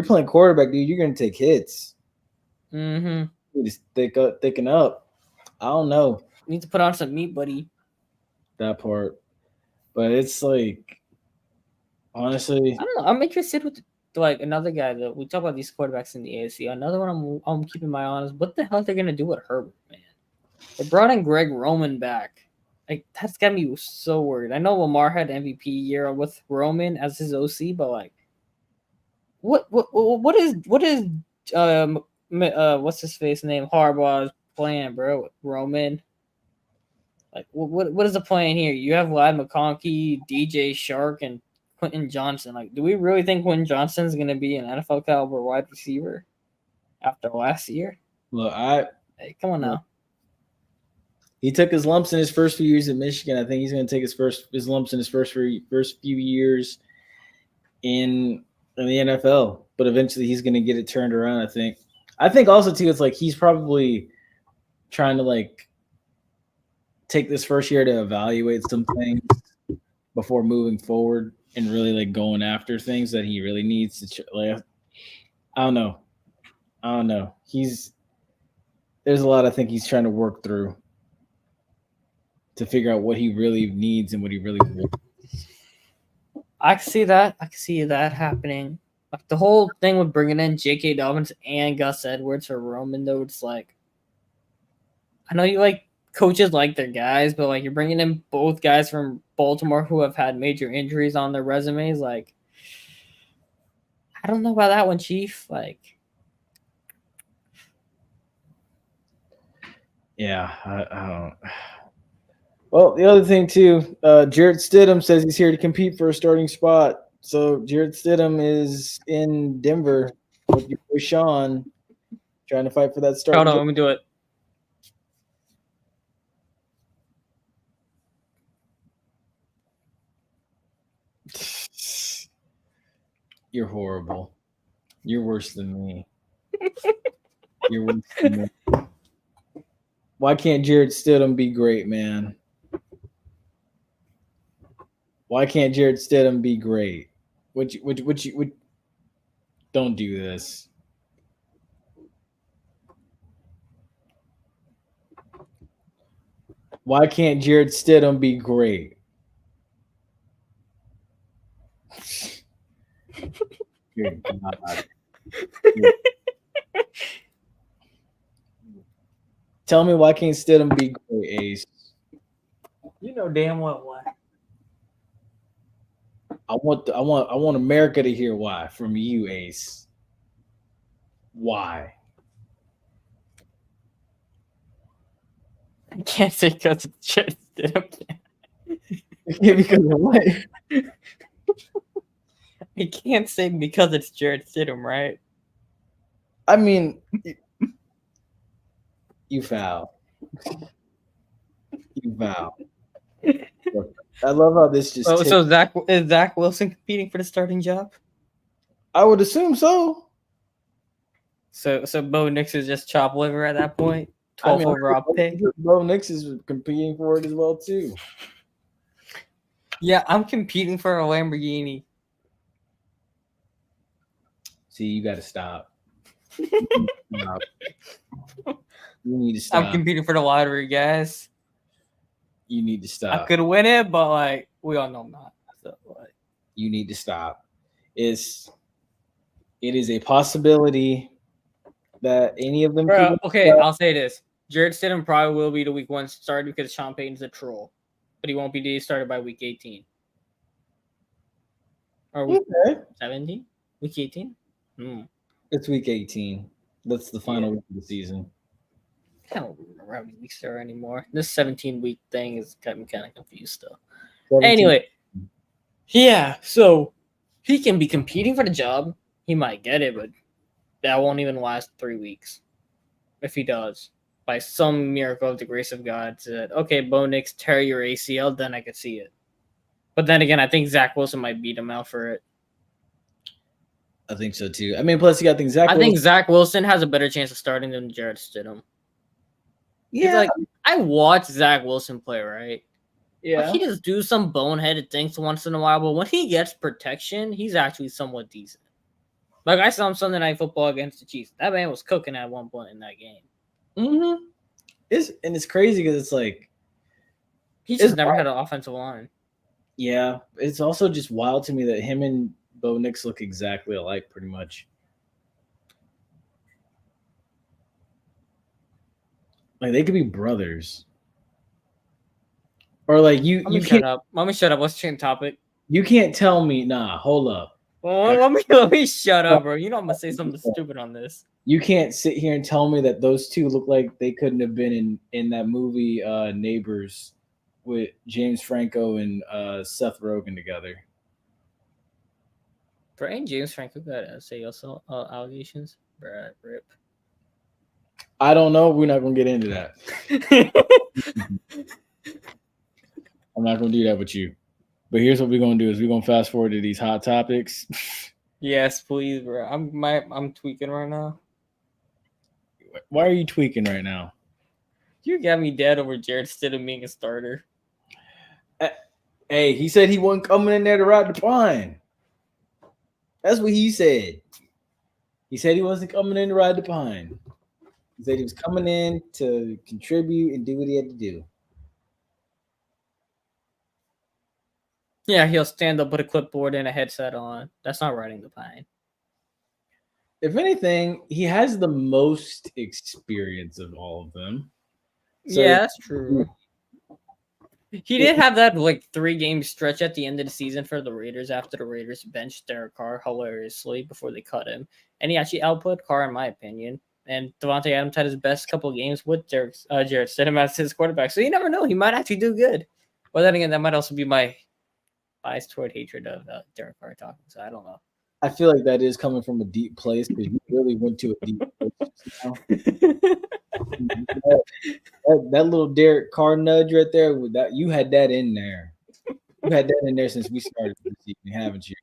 playing quarterback, dude, you're gonna take hits. Mm-hmm. You just thicken up. I don't know. You need to put on some meat, buddy. That part, but it's like, honestly, I don't know. I'm interested with like another guy that we talk about these quarterbacks in the AFC. Another one I'm keeping my eye on is what the hell are they gonna do with Herbert, man? They brought in Greg Roman back. Like that's got me so worried. I know Lamar had MVP year with Roman as his OC, but like, what is what's his face name Harbaugh's plan, bro? With Roman. Like what is the plan here? You have Lad McConkey, DJ Shark, and Quentin Johnson. Like, do we really think Quentin Johnson is going to be an NFL caliber wide receiver after last year? Look, hey, come on now. He took his lumps in his first few years at Michigan. I think he's going to take his lumps in his first few years in the NFL. But eventually, he's going to get it turned around. I think also too, it's like he's probably trying to like take this first year to evaluate some things before moving forward and really like going after things that he really needs to. I don't know. I don't know. There's a lot I think he's trying to work through to figure out what he really needs and what he really wants. I can see that. I can see that happening. Like the whole thing with bringing in J.K. Dobbins and Gus Edwards for Roman, though, it's like, I know you like coaches like their guys, but like you're bringing in both guys from Baltimore who have had major injuries on their resumes. Like, I don't know about that one, Chief. Like, Yeah, I don't. Well, the other thing too, Jarrett Stidham says he's here to compete for a starting spot. So Jarrett Stidham is in Denver with your boy Sean, trying to fight for that starting hold on, job. let me do it. You're horrible. You're worse than me. You're worse than me. Why can't Jarrett Stidham be great, man? Why can't Jarrett Stidham be great? Would don't do this. Why can't Jarrett Stidham be great? Good God. Tell me why can't Stidham be great, Ace? You know damn well why. I want America to hear why from you, Ace. Why? I can't say because it's Jarrett Stidham. Because of what? I can't say because it's Jarrett Stidham, right? I mean, you foul. You foul. I love how this just. So is Zach Wilson competing for the starting job? I would assume so. So Bo Nix is just chop liver at that point. 12th overall pick. Bo Nix is competing for it as well too. Yeah, I'm competing for a Lamborghini. See, you got to stop. You need to stop. I'm competing for the lottery, guys. You need to stop. I could win it, but like we all know I'm not. So, like, you need to stop. It is a possibility that any of them. bro, okay, I'll say this: Jarrett Stidham probably will be the week 1 starter because Sean Payton's a troll, but he won't be started by week 18 or week 17, week 18. It's week 18. That's the final week of the season. I don't remember how many weeks there are anymore. This 17-week thing is got me kind of confused still. 17. Anyway, yeah, so he can be competing for the job. He might get it, but that won't even last 3 weeks. If he does, by some miracle of the grace of God, said, okay, Bo Nix, tear your ACL, then I could see it. But then again, I think Zach Wilson might beat him out for it. I think so too. I mean, plus you got things. I think Zach Wilson has a better chance of starting than Jarrett Stidham. Yeah, like I watch Zach Wilson play, right? yeah. Like, he just do some boneheaded things once in a while, but when he gets protection, he's actually somewhat decent. Like I saw him Sunday Night Football against the Chiefs. That man was cooking at one point in that game. Mm-hmm. It's crazy because it's like he just never had an offensive line. Yeah, it's also just wild to me that him and Bo Nix look exactly alike, pretty much. Like they could be brothers, or like you. Let me You shut can't. up. Let me shut up. Let's change topic. You can't tell me. Nah, hold up. Well, let me shut up, bro. You know I'm gonna say something stupid on this. You can't sit here and tell me that those two look like they couldn't have been in that movie Neighbors with James Franco and Seth Rogen together. Bro, ain't James Franco got assault allegations? Bruh, rip. I don't know. We're not gonna get into that. I'm not gonna do that with you. But here's what we're gonna do: is we're gonna fast forward to these hot topics. Yes, please, bro. I'm tweaking right now. Why are you tweaking right now? You got me dead over Jarrett Stidham being a starter. Hey, he said he wasn't coming in there to ride the pine. That's what he said. He said he wasn't coming in to ride the pine. He said he was coming in to contribute and do what he had to do. Yeah, he'll stand up with a clipboard and a headset on. That's not riding the pine. If anything, he has the most experience of all of them. So, yeah, that's true. He did have that like 3-game stretch at the end of the season for the Raiders after the Raiders benched Derek Carr hilariously before they cut him, and he actually output Carr in my opinion. And Devontae Adams had his best couple of games with Jarrett Stidham as his quarterback, so you never know, he might actually do good. But then again, that might also be my bias toward hatred of Derek Carr talking. So I don't know. I feel like that is coming from a deep place because you really went to a deep place just now. that little Derek Carr nudge right there, with that you had that in there. You had that in there since we started this evening, haven't you?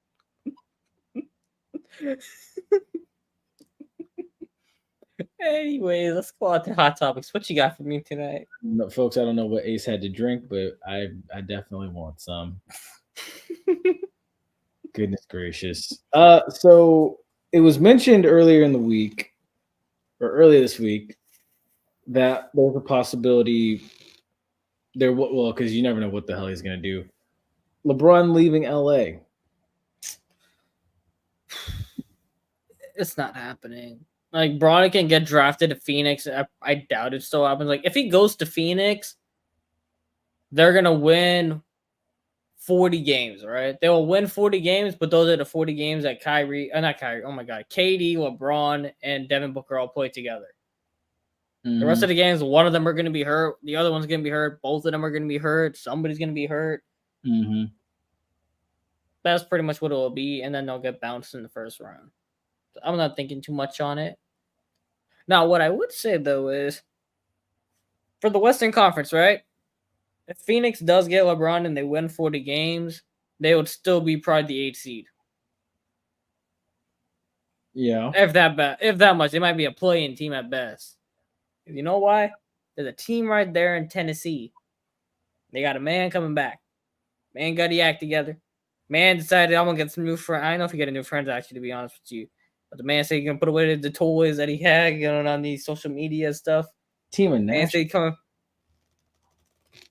Anyway, let's go on to hot topics. What you got for me tonight? No, folks, I don't know what Ace had to drink, but I definitely want some. Goodness gracious. So it was mentioned earlier in the week, or earlier this week, that there's a possibility there. Well, because you never know what the hell he's going to do. LeBron leaving LA. It's not happening. Like, Bron can get drafted to Phoenix. I doubt it still happens. Like, if he goes to Phoenix, they're going to win 40 games, right? They will win 40 games, but those are the 40 games that KD, LeBron, and Devin Booker all play together. Mm-hmm. The rest of the games, one of them are going to be hurt. The other one's going to be hurt. Both of them are going to be hurt. Somebody's going to be hurt. Mm-hmm. That's pretty much what it will be, and then they'll get bounced in the first round. So I'm not thinking too much on it. Now, what I would say, though, is for the Western Conference, right? If Phoenix does get LeBron and they win 40 games, they would still be probably the 8th seed. Yeah. If that much. They might be a play-in team at best. You know why? There's a team right there in Tennessee. They got a man coming back. Man got the act together. Man decided, I'm going to get some new friends. I don't know if he got a new friends, actually, to be honest with you. But the man said he's going to put away the toys that he had going on these social media stuff. Team in Nashville. Man said coming.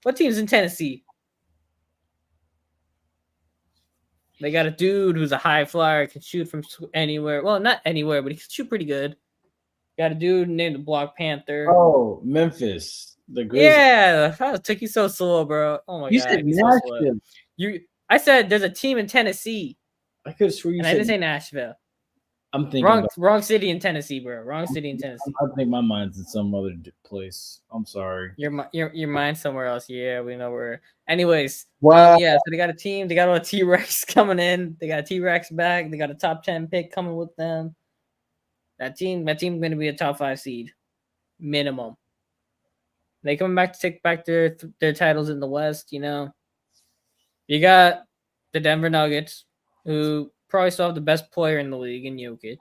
What team's in Tennessee? They got a dude who's a high flyer, can shoot from anywhere. Well, not anywhere, but he can shoot pretty good. Got a dude named the Black Panther. Oh, Memphis. The Grizzlies. Yeah, that took you so slow, bro. Oh my god. You said Nashville. So I said there's a team in Tennessee. I could have sworn you said. I didn't say Nashville. I'm thinking wrong city in Tennessee, bro. Wrong city in Tennessee. I think my mind's in some other place. I'm sorry. Your mind's somewhere else. Yeah, we know where. Anyways, wow. Yeah, so they got a team. They got a T-Rex coming in. They got a T-Rex back. They got a top 10 pick coming with them. That team's going to be a top 5 seed, minimum. They coming back to take back their titles in the West. You know, you got the Denver Nuggets, who probably still have the best player in the league in Jokic.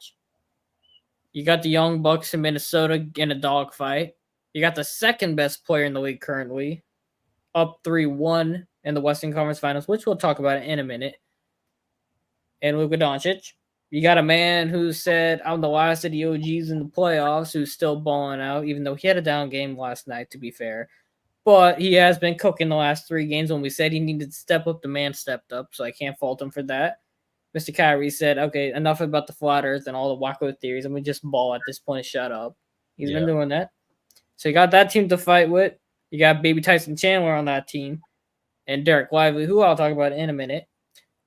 You got the Young Bucks in Minnesota in a dogfight. You got the second best player in the league currently, up 3-1 in the Western Conference Finals, which we'll talk about in a minute. And Luka Doncic. You got a man who said, I'm the last of the OGs in the playoffs, who's still balling out, even though he had a down game last night, to be fair. But he has been cooking the last 3 games. When we said he needed to step up, the man stepped up, so I can't fault him for that. Mr. Kyrie said, okay, enough about the flat earth and all the wacko theories. I'm going to just ball at this point. Shut up. He's been doing that. So you got that team to fight with. You got baby Tyson Chandler on that team. And Derek Lively, who I'll talk about in a minute.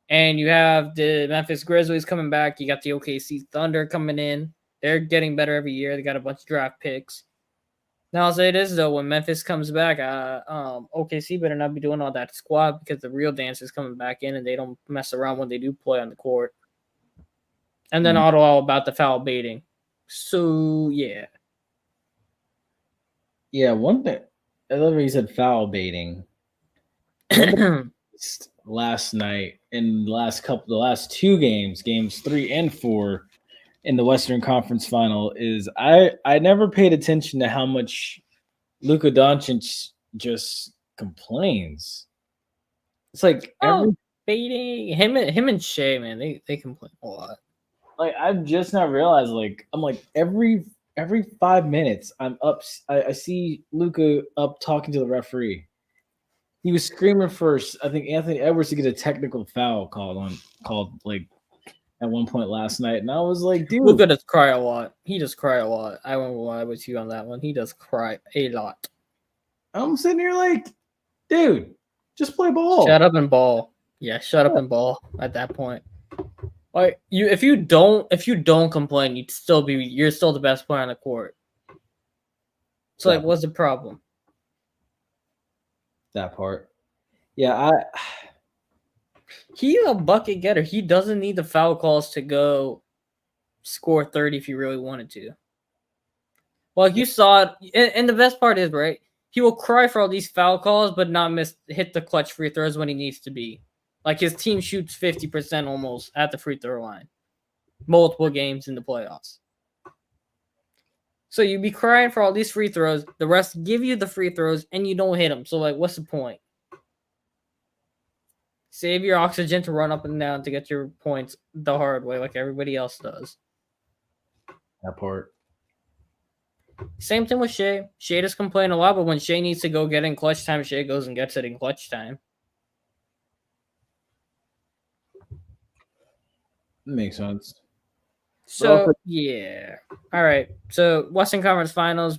And you have the Memphis Grizzlies coming back. You got the OKC Thunder coming in. They're getting better every year. They got a bunch of draft picks. Now, I'll say this, though. When Memphis comes back, OKC better not be doing all that squad, because the real dance is coming back in, and they don't mess around when they do play on the court. And then all about the foul baiting. So, yeah. Yeah, one thing. I love how you said foul baiting. Last night, in the last 2 games, games 3 and 4, in the Western Conference Final, is I never paid attention to how much Luka Doncic just complains. It's like baiting him and Shea, man, they complain a lot. like I've just not realized. Like I'm like every 5 minutes I'm up. I see Luca up talking to the referee. He was screaming first. I think Anthony Edwards to get a technical foul called like at one point last night, and I was like, dude, Luca does cry a lot. He does cry a lot. I won't lie with you on that one. He does cry a lot. I'm sitting here like, dude, just play ball. Shut up and ball. Yeah, shut up and ball at that point. Like if you don't complain, you're still the best player on the court. So like, what's the problem? That part. Yeah, He's a bucket getter. He doesn't need the foul calls to go score 30 if he really wanted to. Well, you saw it, and the best part is, right, he will cry for all these foul calls, but not hit the clutch free throws when he needs to be. Like, his team shoots 50% almost at the free throw line. Multiple games in the playoffs. So you'd be crying for all these free throws, the rest give you the free throws, and you don't hit them. So, like, what's the point? Save your oxygen to run up and down to get your points the hard way like everybody else does. That part. Same thing with Shea. Shea does complain a lot, but when Shea needs to go get in clutch time, Shea goes and gets it in clutch time. Makes sense. So, yeah. All right. So, Western Conference Finals,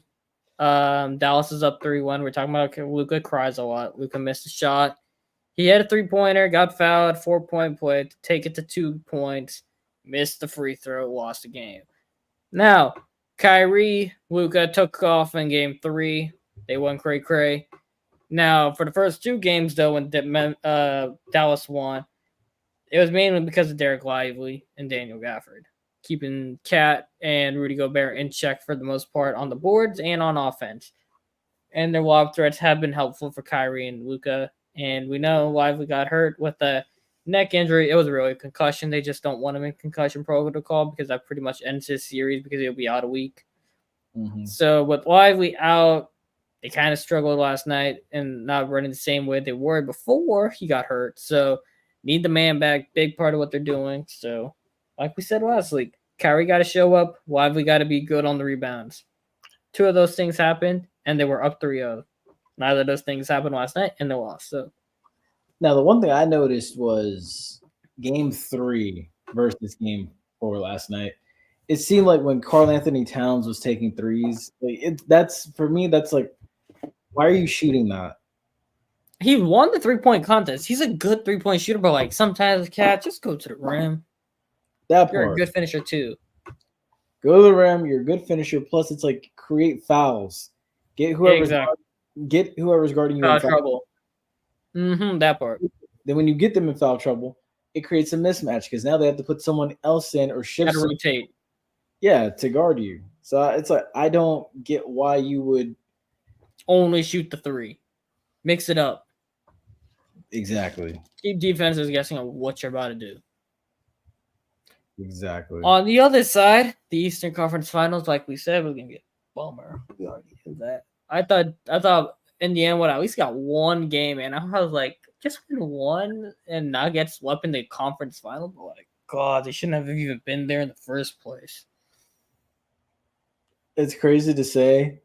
Dallas is up 3-1. We're talking about Luka cries a lot. Luka missed a shot. He had a 3-pointer, got fouled, 4-point play to take it to 2 points, missed the free throw, lost the game. Now, Kyrie, Luka took off in game 3. They won cray-cray. Now, for the first 2 games, though, when Dallas won, it was mainly because of Derek Lively and Daniel Gafford, keeping Cat and Rudy Gobert in check for the most part on the boards and on offense. And their lob threats have been helpful for Kyrie and Luka. And we know Lively got hurt with a neck injury. It was really a concussion. They just don't want him in concussion protocol because that pretty much ends his series because he'll be out a week. Mm-hmm. So with Lively out, they kind of struggled last night and not running the same way they were before he got hurt. So need the man back. Big part of what they're doing. So like we said last week, Kyrie got to show up. Lively got to be good on the rebounds. 2 of those things happened, and they were up 3-0. Neither of those things happened last night, and they lost. So, now the one thing I noticed was Game 3 versus Game 4 last night. It seemed like when Karl Anthony Towns was taking threes, that's for me. That's like, why are you shooting that? He won the 3-point contest. He's a good 3-point shooter, but like sometimes, Cat, just go to the rim. You're a good finisher too. Go to the rim. You're a good finisher. Plus, it's like create fouls. Get whoever's guarding you foul in foul trouble. That part. Then when you get them in foul trouble, it creates a mismatch because now they have to put someone else in or shift. Got to rotate. Yeah, to guard you. So it's like I don't get why you would only shoot the 3. Mix it up. Exactly. Keep defenses guessing on what you're about to do. Exactly. On the other side, the Eastern Conference Finals, like we said, we're gonna get bummer. We already did that. I thought Indiana would at least got 1 game, and I was like, just win 1 and not get swept in the conference final. But like, God, they shouldn't have even been there in the first place. It's crazy to say,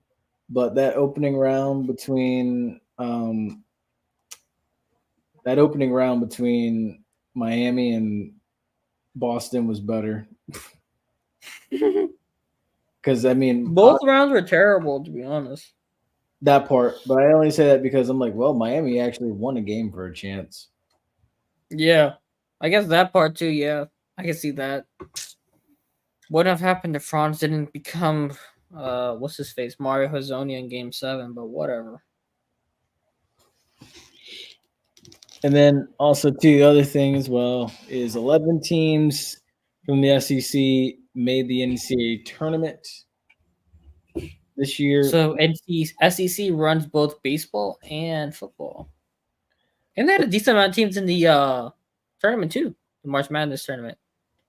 but that opening round between Miami and Boston was better. Because I mean, both rounds were terrible, to be honest. That part, but I only say that because I'm like, well, Miami actually won a game for a chance. Yeah, I guess that part too. Yeah, I can see that. What have happened if Franz didn't become what's his face, Mario Hezonja in Game 7? But whatever. And then also too, the other thing as well is 11 teams from the SEC made the NCAA tournament this year. So SEC runs both baseball and football. And they had a decent amount of teams in the tournament too, the March Madness tournament.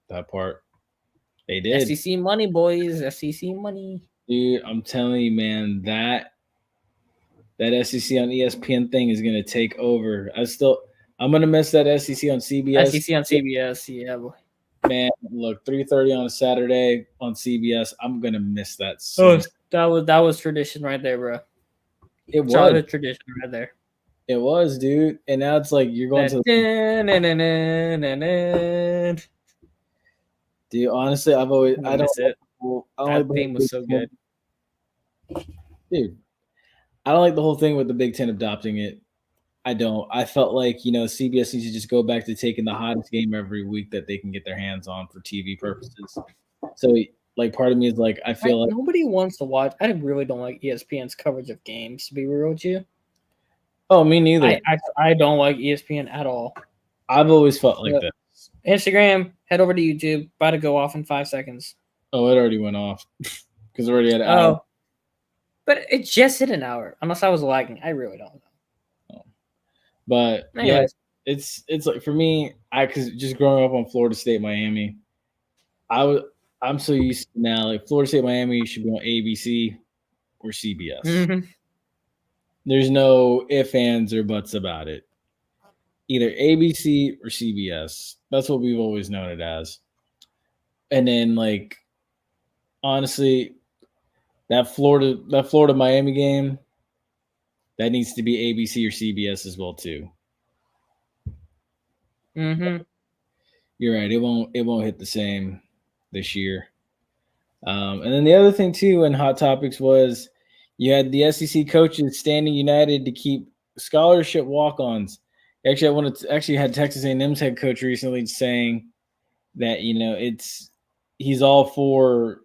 That part. They did. SEC money, boys. SEC money. Dude, I'm telling you, man, that SEC on ESPN thing is gonna take over. I'm gonna miss that SEC on CBS. SEC on CBS, yeah, boy. Man, look, 3:30 on a Saturday on CBS. I'm gonna miss that so. That was tradition right there, bro. It was. Childhood tradition right there. It was, dude. And now it's like you're going to. Dude, honestly, I've always. I don't. It. I don't That theme was so good. Dude, I don't like the whole thing with the Big Ten adopting it. I don't. I felt like, CBS needs to just go back to taking the hottest game every week that they can get their hands on for TV purposes. So, like, part of me is like, I feel like nobody wants to watch. I really don't like ESPN's coverage of games, to be real with you. Oh, me neither. I don't like ESPN at all. I've always felt like that. Instagram, head over to YouTube. About to go off in 5 seconds. Oh, it already went off because it already had an hour. But it just hit an hour. Unless I was lagging, I really don't know. But anyways. Yeah, it's like for me, because just growing up on Florida State, Miami, I'm so used to now. Like Florida State, Miami should be on ABC or CBS. Mm-hmm. There's no ifs, ands, or buts about it. Either ABC or CBS. That's what we've always known it as. And then, like, honestly, that Florida Miami game, that needs to be ABC or CBS as well too. Mm-hmm. You're right. It won't hit the same this year. And then the other thing too in Hot Topics was you had the SEC coaches standing united to keep scholarship walk-ons. Actually, had Texas A&M's head coach recently saying that he's all for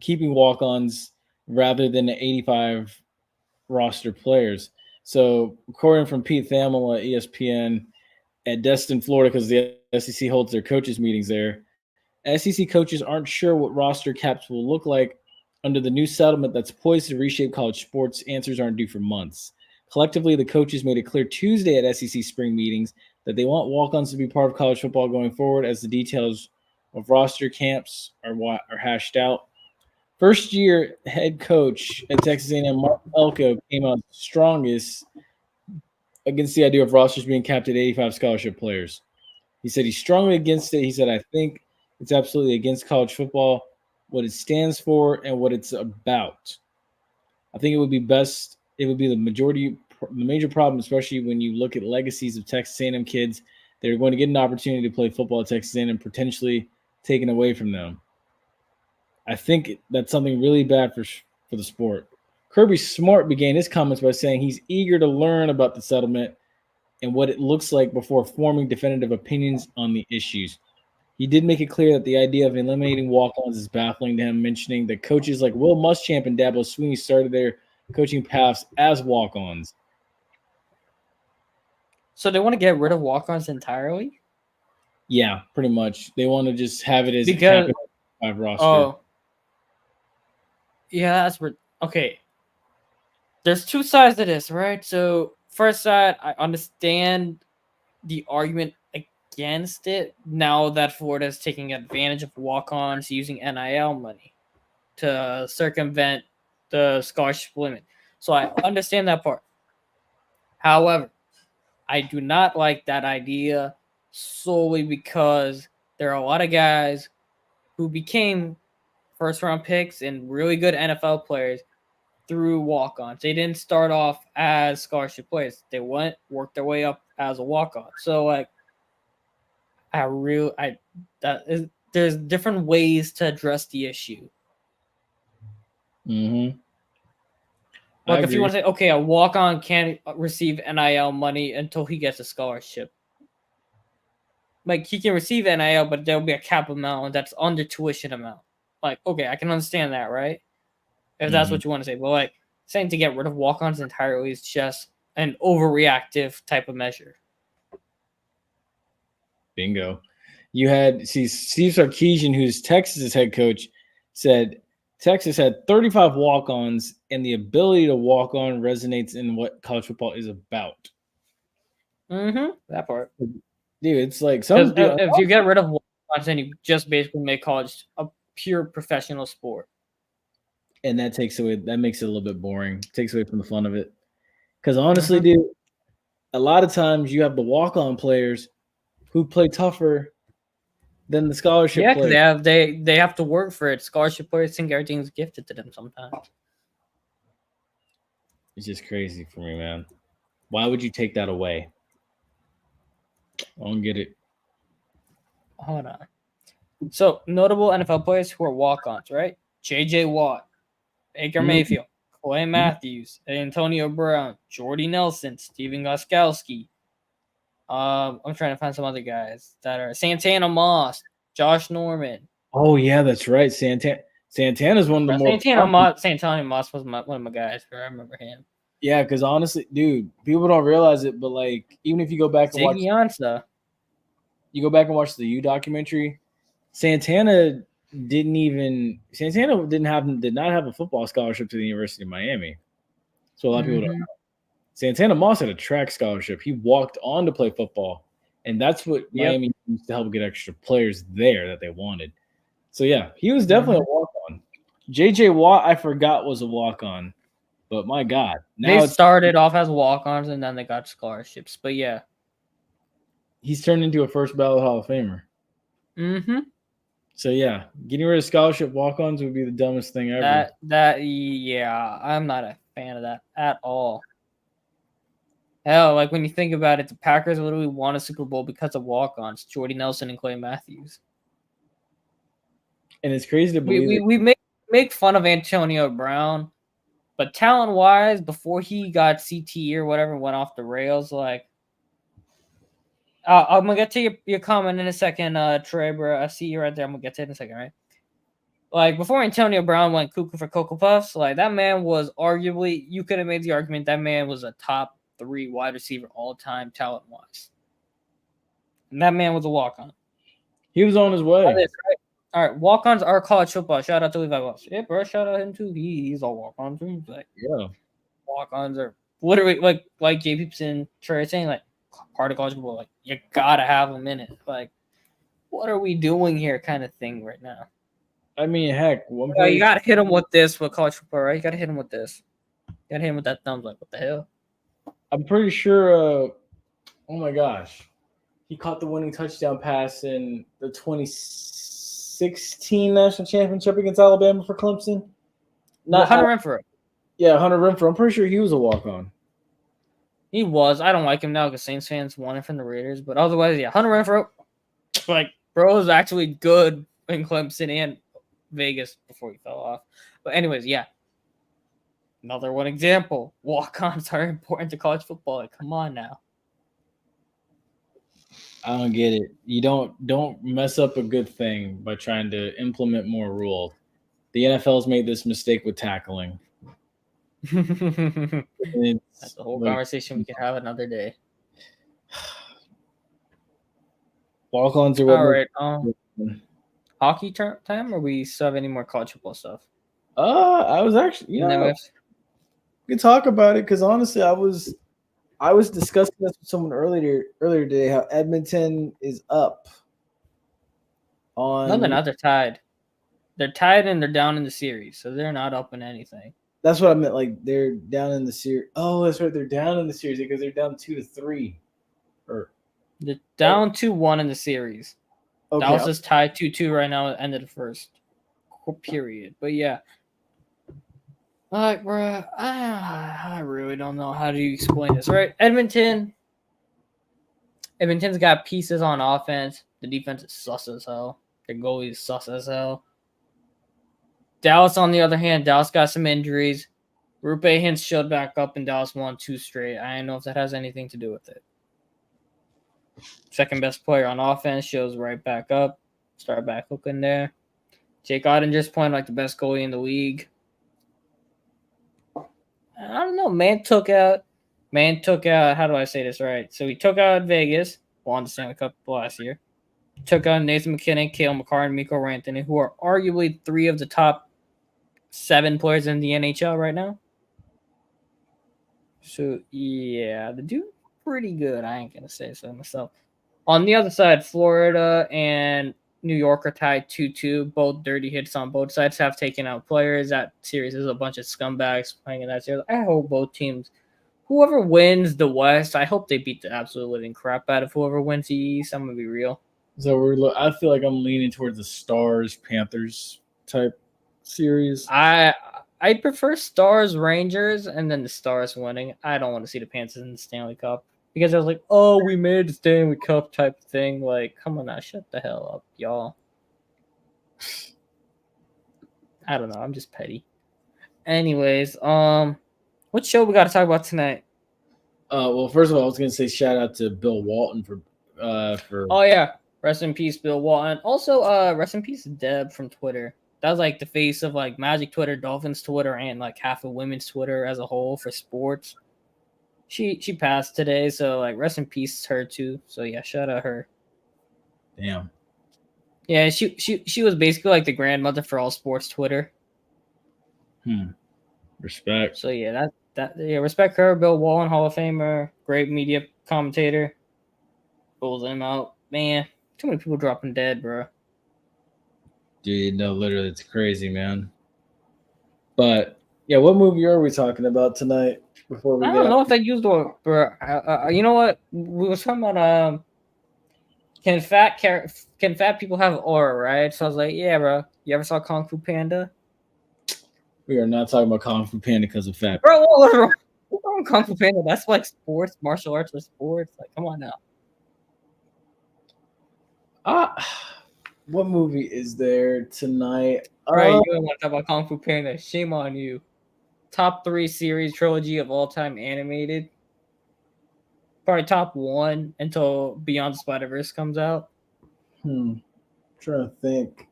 keeping walk-ons rather than the 85 roster players. So according from Pete Thamel at ESPN at Destin, Florida, because the SEC holds their coaches meetings there, SEC coaches aren't sure what roster caps will look like under the new settlement that's poised to reshape college sports. Answers aren't due for months. Collectively, the coaches made it clear Tuesday at SEC spring meetings that they want walk-ons to be part of college football going forward as the details of roster camps are hashed out. First-year head coach at Texas A&M, Mark Elko, came out strongest against the idea of rosters being capped at 85 scholarship players. He said he's strongly against it. He said, I think it's absolutely against college football, what it stands for, and what it's about. I think it would be best. It would be the major problem, especially when you look at legacies of Texas A&M kids that are going to get an opportunity to play football at Texas A&M potentially taken away from them. I think that's something really bad for the sport. Kirby Smart began his comments by saying he's eager to learn about the settlement and what it looks like before forming definitive opinions on the issues. He did make it clear that the idea of eliminating walk-ons is baffling to him, mentioning that coaches like Will Muschamp and Dabo Swinney started their coaching paths as walk-ons. So they want to get rid of walk-ons entirely? Yeah, pretty much. They want to just have it as a 5 roster. Oh. Yeah, that's okay. There's two sides to this, right? So first side, I understand the argument against it now that Florida is taking advantage of walk-ons using NIL money to circumvent the scholarship limit. So I understand that part. However, I do not like that idea solely because there are a lot of guys who became first-round picks and really good NFL players through walk-ons. They didn't start off as scholarship players. They worked their way up as a walk-on. So, there's different ways to address the issue. Mm-hmm. Like if you want to say, okay, a walk-on can't receive NIL money until he gets a scholarship. Like he can receive NIL, but there'll be a cap amount that's under tuition amount. Like, okay, I can understand that, right? If that's what you want to say. But saying to get rid of walk-ons entirely is just an overreactive type of measure. Bingo. You had Steve Sarkisian, who's Texas' head coach, said Texas had 35 walk-ons, and the ability to walk on resonates in what college football is about. Mm-hmm. That part. Dude, it's like if you get rid of walk-ons, then you just basically make college a pure professional sport. And that makes it a little bit boring. Takes away from the fun of it. Because honestly, dude, a lot of times you have the walk-on players who play tougher than the scholarship Yeah, because players. they have to work for it. Scholarship players think everything's gifted to them sometimes. It's just crazy for me, man. Why would you take that away? I don't get it. Hold on. So notable NFL players who are walk-ons, right? J.J. Watt, Baker Mm. Mayfield, Clay Matthews, Antonio Brown, Jordy Nelson, Steven Gostkowski. I'm trying to find some other guys that are Santana Moss, Josh Norman. Oh yeah, that's right. Santana's one of the more Santana Moss was one of my guys. I remember him. Yeah, because honestly, dude, people don't realize it, but like, even if you go back and watch, Ziggy Ansah. you go back and watch the U documentary, Santana did not have a football scholarship to the University of Miami. So a lot of people don't know. Santana Moss had a track scholarship. He walked on to play football, and that's what Miami used to help get extra players there that they wanted. So yeah, he was definitely a walk on. JJ Watt, I forgot, was a walk on. But my God, now they started off as walk-ons and then they got scholarships. But yeah, he's turned into a first ballot Hall of Famer. Mm-hmm. So yeah, getting rid of scholarship walk-ons would be the dumbest thing ever. Yeah, I'm not a fan of that at all. Hell, like when you think about it, the Packers literally won a Super Bowl because of walk-ons, Jordy Nelson and Clay Matthews. And it's crazy to believe we make fun of Antonio Brown. But talent-wise, before he got CTE or whatever went off the rails, like I'm gonna get to your comment in a second, Trey, bro. I see you right there. I'm gonna get to it in a second, right? Like before Antonio Brown went cuckoo for Cocoa Puffs, like that man was arguably, you could have made the argument that man was a top 3 wide receiver all time talent-wise, and that man was a walk-on. He was on his way. Right? All right, walk-ons are college football. Shout out to Levi Welsh. Yeah, bro. Shout out him too. He's all walk-on too. Like, yeah, walk-ons are literally like JP and Trey saying, like part of college football. Like you gotta have them in it. Like, what are we doing here, kind of thing right now. I mean, heck, you gotta hit him with this with college football, right? You gotta hit him with this. You gotta hit him with that thumbs. Like, what the hell? I'm pretty sure. Oh my gosh, he caught the winning touchdown pass in the 2016 national championship against Alabama for Clemson. Not Hunter Renfrow. Yeah, Hunter Renfrow. I'm pretty sure he was a walk-on. He was. I don't like him now because Saints fans won it from the Raiders. But otherwise, yeah, Hunter Renfrow, like, bro, is actually good in Clemson and Vegas before he fell off. But anyways, yeah. Another one example. Walk-ons are important to college football. Like, come on now. I don't get it. You don't mess up a good thing by trying to implement more rules. The NFL's made this mistake with tackling. That's the whole conversation we can have another day. Walk-ons are what. All right. Hockey time, or we still have any more college football stuff? I was actually, we can talk about it because honestly, I was discussing this with someone earlier today. How Edmonton is up on. No, they're not. They're tied. They're tied and they're down in the series, so they're not up in anything. That's what I meant. Like they're down in the series. Oh, that's right. They're down in the series because they're down 2-3. Or they're down 2-1 in the series. Okay. Dallas is tied 2-2 right now at the end of the first period. But yeah. Like, bro, I really don't know how to explain this, right? Edmonton's got pieces on offense. The defense is sus as hell. Their goalie is sus as hell. Dallas, on the other hand, Dallas got some injuries. Rupe Hintz showed back up, and Dallas won 2 straight. I don't know if that has anything to do with it. Second best player on offense shows right back up. Start back looking there. Jake Ottinger's playing like the best goalie in the league. I don't know. Man took out. How do I say this right? So he took out Vegas, won the Stanley Cup last year. Took out Nathan McKinnon, Cale Makar, and Mikko Rantanen, who are arguably 3 of the top 7 players in the NHL right now. So yeah, the dude pretty good. I ain't gonna say so myself. On the other side, Florida and New York are tied 2-2. Both dirty hits on both sides have taken out players. That series is a bunch of scumbags playing in that series. I hope both teams, whoever wins the West, I hope they beat the absolute living crap out of whoever wins the East. I'm gonna be real. So I feel like I'm leaning towards the Stars Panthers type series. I prefer Stars Rangers and then the Stars winning. I don't want to see the Panthers in the Stanley Cup because I was like, oh, we made the Stanley Cup type thing. Like, come on now, shut the hell up, y'all. I don't know. I'm just petty. Anyways, what show we got to talk about tonight? Well, first of all, I was gonna say shout out to Bill Walton for Oh yeah, rest in peace, Bill Walton. Also, rest in peace, Deb from Twitter. That was like the face of like Magic Twitter, Dolphins Twitter, and like half of women's Twitter as a whole for sports. She passed today, so like rest in peace her too. So yeah, shout out her. Damn. Yeah, she was basically like the grandmother for all sports Twitter. Respect. So yeah, respect her. Bill Walton, Hall of Famer, great media commentator. Pulls him out. Man, too many people dropping dead, bro. Dude, no, literally, it's crazy, man. But yeah, what movie are we talking about tonight? Before we I don't know if they used the bro. You know what? We were talking about can fat people have aura, right? So I was like, yeah, bro. You ever saw Kung Fu Panda? We are not talking about Kung Fu Panda because of fat. Bro, what's wrong with Kung Fu Panda? That's like sports, martial arts or sports. Like, come on now. What movie is there tonight? Right, you don't want to talk about Kung Fu Panda. Shame on you. Top 3 series trilogy of all time animated. Probably top 1 until Beyond the Spider-Verse comes out. Trying to think.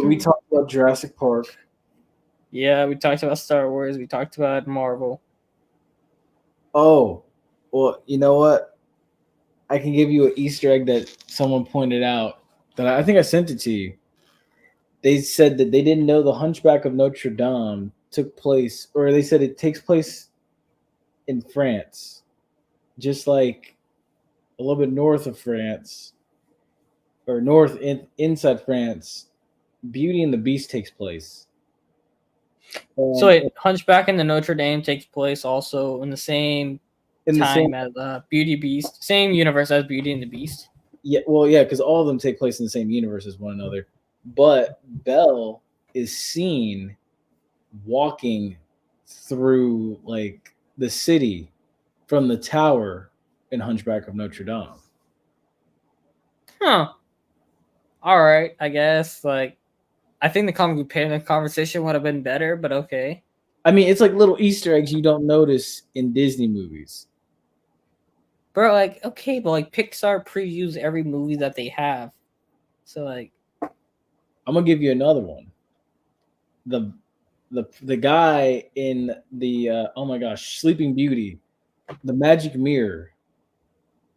We talked about Jurassic Park. Yeah, we talked about Star Wars. We talked about Marvel. Oh, well, you know what? I can give you an Easter egg that someone pointed out that I think I sent it to you. They said that they didn't know the Hunchback of Notre Dame took place, or they said it takes place in France, just like a little bit north of France, or inside France. Beauty and the Beast takes place. So wait, Hunchback in the Notre Dame takes place also in the same time as Beauty Beast, same universe as Beauty and the Beast. Yeah, well, yeah, because all of them take place in the same universe as one another. But Belle is seen walking through like the city from the tower in Hunchback of Notre Dame. Huh. All right, I guess. Like, I think the Kung Fu Panda conversation would have been better, but okay. I mean, it's like little Easter eggs you don't notice in Disney movies. Bro, like, okay, but like Pixar previews every movie that they have. So like, I'm gonna give you another one. The guy in the oh my gosh, Sleeping Beauty, the Magic Mirror.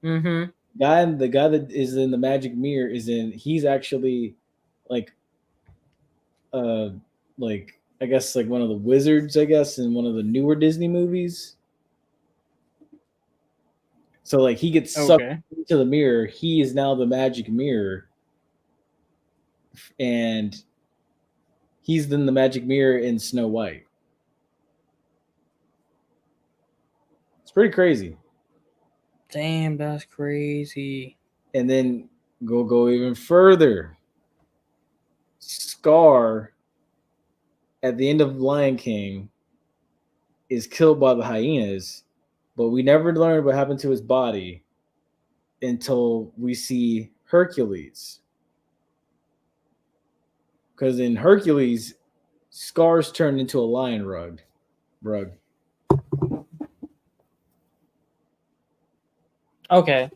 Mm-hmm. The guy that is in the Magic Mirror he's actually like I guess like one of the wizards, I guess, in one of the newer Disney movies. So like he gets sucked into the mirror. He is now the Magic Mirror. And he's in the Magic Mirror in Snow White. It's pretty crazy. Damn, that's crazy. And then go even further. Scar at the end of Lion King is killed by the hyenas, but we never learn what happened to his body until we see Hercules. Because in Hercules, Scar's turned into a lion rug. Okay.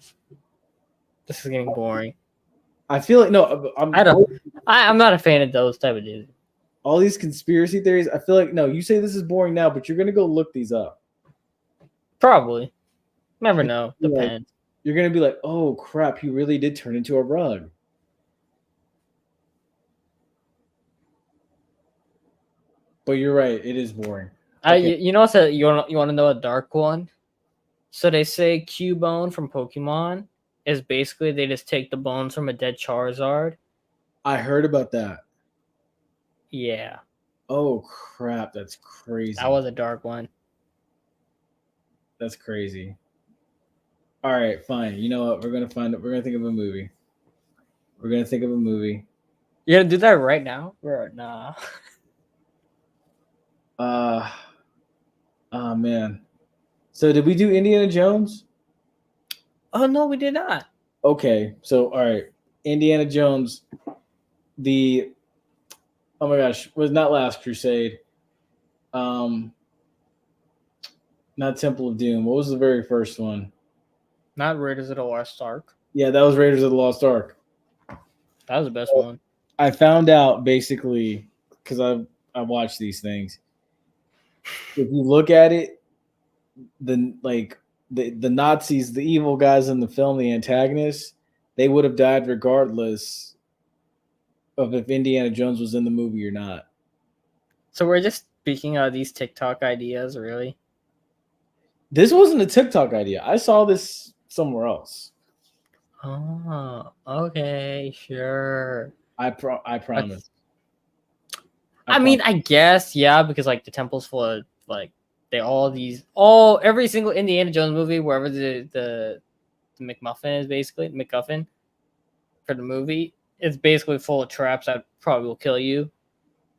This is getting boring. I feel like I'm not a fan of those type of dudes. All these conspiracy theories, I feel like, no, you say this is boring now, but you're going to go look these up. Probably. Never know. Depends. You're going to be like, oh, crap, he really did turn into a rug. But you're right. It is boring. Okay. You know what? You want to know a dark one? So they say Cubone from Pokemon is basically they just take the bones from a dead Charizard. I heard about that. Yeah. Oh crap, that's crazy. That was a dark one. That's crazy. All right, fine. You know what? We're gonna think of a movie. We're gonna think of a movie. You're gonna do that right now? Or nah. Oh man. So did we do Indiana Jones? Oh no, we did not. Okay, so all right, Indiana Jones. Oh my gosh, was not Last Crusade. Not Temple of Doom. What was the very first one? Not Raiders of the Lost Ark. Yeah, that was Raiders of the Lost Ark. That was the best one. I found out basically because I watched these things. If you look at it, the Nazis, the evil guys in the film, the antagonists, they would have died regardless of if Indiana Jones was in the movie or not. So we're just speaking of these TikTok ideas, really? This wasn't a TikTok idea. I saw this somewhere else. Oh, okay, sure. I promise. I mean, I guess, yeah, because like the temple's full of like every single Indiana Jones movie, wherever the McMuffin is basically MacGuffin for the movie, it's basically full of traps that probably will kill you,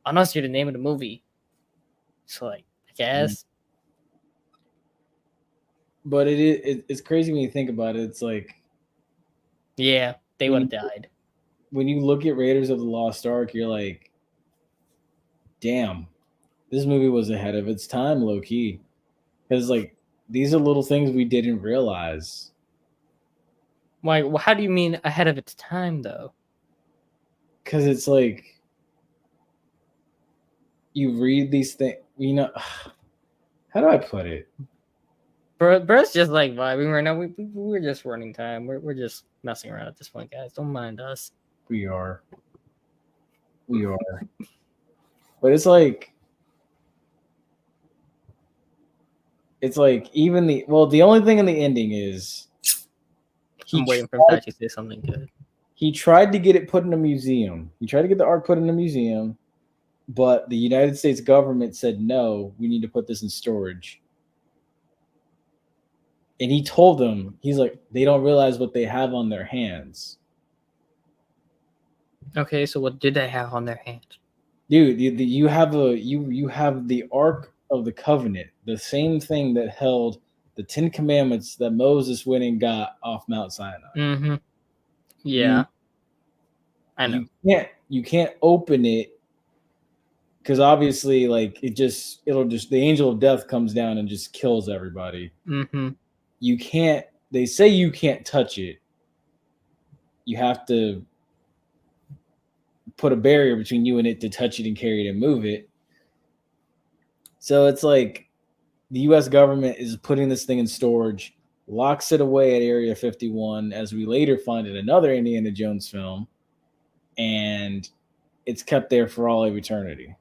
unless you're the name of the movie. So like, I guess. But it's crazy when you think about it. It's like, yeah, they would have died. When you look at Raiders of the Lost Ark, you're like, damn, this movie was ahead of its time, low key. Because like these are little things we didn't realize. Like, well, how do you mean ahead of its time, though? Because it's like you read these things, you know. How do I put it? Bro's just like vibing right now. We're just running time. We're just messing around at this point, guys. Don't mind us. We are. But it's like even the only thing in the ending is I'm waiting for him to say something good. He tried to get it put in a museum. He tried to get the Ark put in a museum, but the United States government said no. We need to put this in storage. And he told them, he's like, they don't realize what they have on their hands. Okay, so what did they have on their hands? Dude, you have the Ark of the Covenant, the same thing that held the 10 Commandments that Moses went and got off Mount Sinai. Mm-hmm. Yeah. I know. You can't open it because obviously, like, the angel of death comes down and just kills everybody. Mm-hmm. You can't. They say you can't touch it. You have to put a barrier between you and it to touch it and carry it and move it. So it's like the U.S. government is putting this thing in storage, locks it away at Area 51, as we later find in another Indiana Jones film, and it's kept there for all of eternity.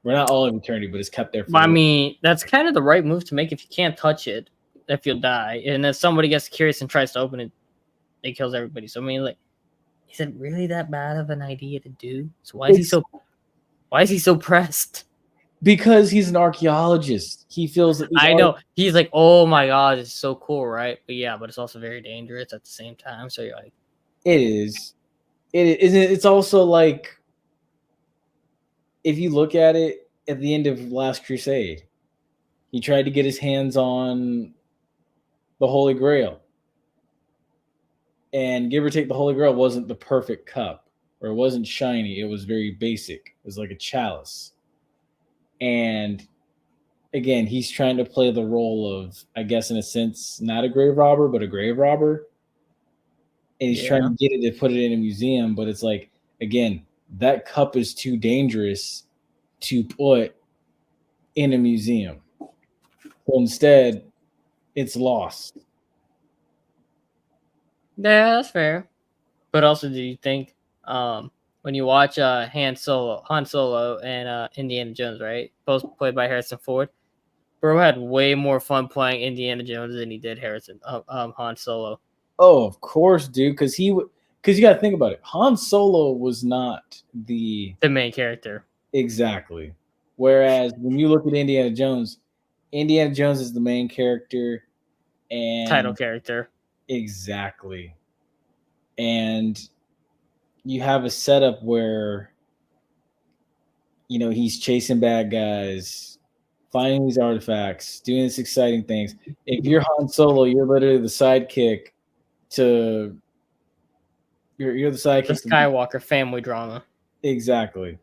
Well, not all of eternity, but it's kept there for I mean, that's kind of the right move to make if you can't touch it, if you'll die. And if somebody gets curious and tries to open it, it kills everybody. So I mean, like, is it really that bad of an idea to do? So why is he so pressed? Because he's an archaeologist. He feels that I know. He's like, oh my god, it's so cool, right? But yeah, but it's also very dangerous at the same time. So you're like, it is. It's also like, if you look at it at the end of Last Crusade, he tried to get his hands on the Holy Grail. And give or take, the Holy Grail wasn't the perfect cup, or it wasn't shiny. It was very basic. It was like a chalice. And again, he's trying to play the role of, I guess, in a sense, not a grave robber, but a grave robber. And he's trying to get it to put it in a museum. But it's like, again, that cup is too dangerous to put in a museum. So instead, it's lost. yeah, that's fair. But also, do you think when you watch Han Solo and Indiana Jones, right? Both played by Harrison Ford, bro had way more fun playing Indiana Jones than he did Han Solo. Oh, of course, dude. Because you got to think about it. Han Solo was not the main character. Exactly. Whereas when you look at Indiana Jones is the main character, and Title character. exactly. And you have a setup where he's chasing bad guys, finding these artifacts, doing these exciting things. If you're Han Solo, you're literally the sidekick to you're the The sidekick. Skywalker family drama. Exactly.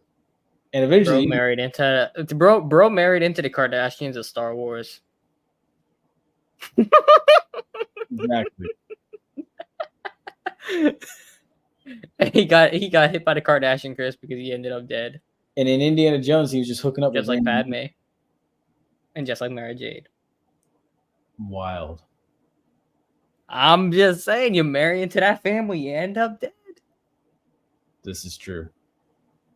And eventually Bro married into the Kardashians of Star Wars. exactly. He got hit by the Kardashian curse because he ended up dead. And in Indiana Jones, he was just hooking up Just with like random- Padme. And just like Mara Jade. Wild. I'm just saying, you marry into that family, you end up dead. This is true.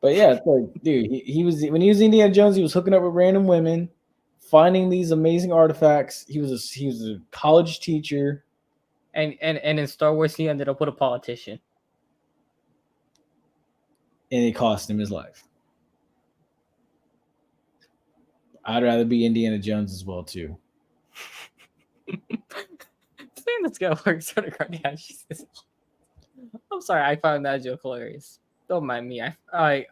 But yeah, it's like, dude, he was when he was Indiana Jones, he was hooking up with random women, finding these amazing artifacts. He was a college teacher. And in Star Wars, he ended up with a politician. And it cost him his life. I'd rather be Indiana Jones as well, too. Saying this guy works for the Kardashians. I'm sorry, I found that joke hilarious. Don't mind me. I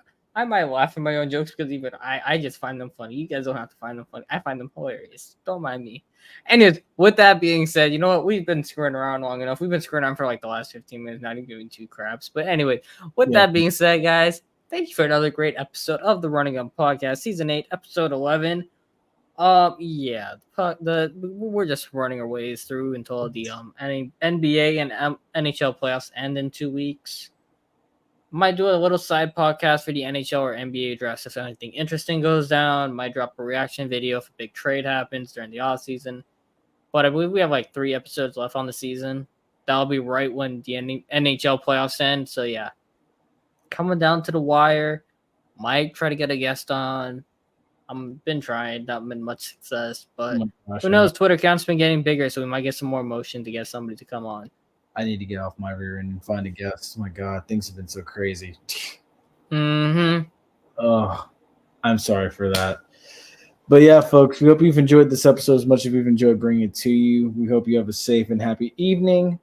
might laugh at my own jokes because even I just find them funny. You guys don't have to find them funny. I find them hilarious. Don't mind me. Anyways, with that being said, you know what? We've been screwing around long enough. We've been screwing around for like the last 15 minutes, not even giving two craps. But anyway, with that being said, guys, thank you for another great episode of the Running Gun Podcast, Season 8, Episode 11. We're just running our ways through until the NBA and NHL playoffs end in 2 weeks. Might do a little side podcast for the NHL or NBA drafts if anything interesting goes down. Might drop a reaction video if a big trade happens during the off season. But I believe we have like 3 episodes left on the season. That'll be right when the NHL playoffs end. So yeah, coming down to the wire. Might try to get a guest on. I've been trying, not been much success, but who knows? Twitter account's been getting bigger, so we might get some more motion to get somebody to come on. I need to get off my rear end and find a guest. Oh my God, things have been so crazy. Mm-hmm. Oh, I'm sorry for that. But yeah, folks, we hope you've enjoyed this episode as much as we've enjoyed bringing it to you. We hope you have a safe and happy evening.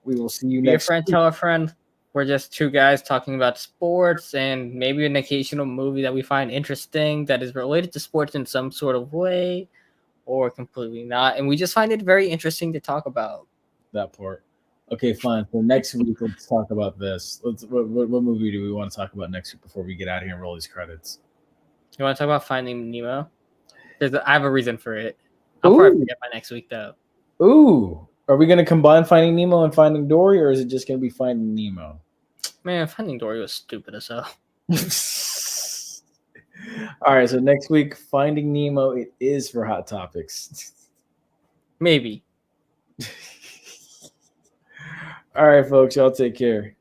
We will see you next week. Tell a friend. We're just 2 guys talking about sports and maybe an occasional movie that we find interesting that is related to sports in some sort of way or completely not. And we just find it very interesting to talk about. That part. Okay, fine. So next week, let's talk about this. What movie do we want to talk about next week before we get out of here and roll these credits? You want to talk about Finding Nemo? I have a reason for it. I'll probably forget by next week, though. Ooh. Are we going to combine Finding Nemo and Finding Dory, or is it just going to be Finding Nemo? Man, Finding Dory was stupid as hell. All right, so next week, Finding Nemo, it is for Hot Topics. Maybe. All right, folks, y'all take care.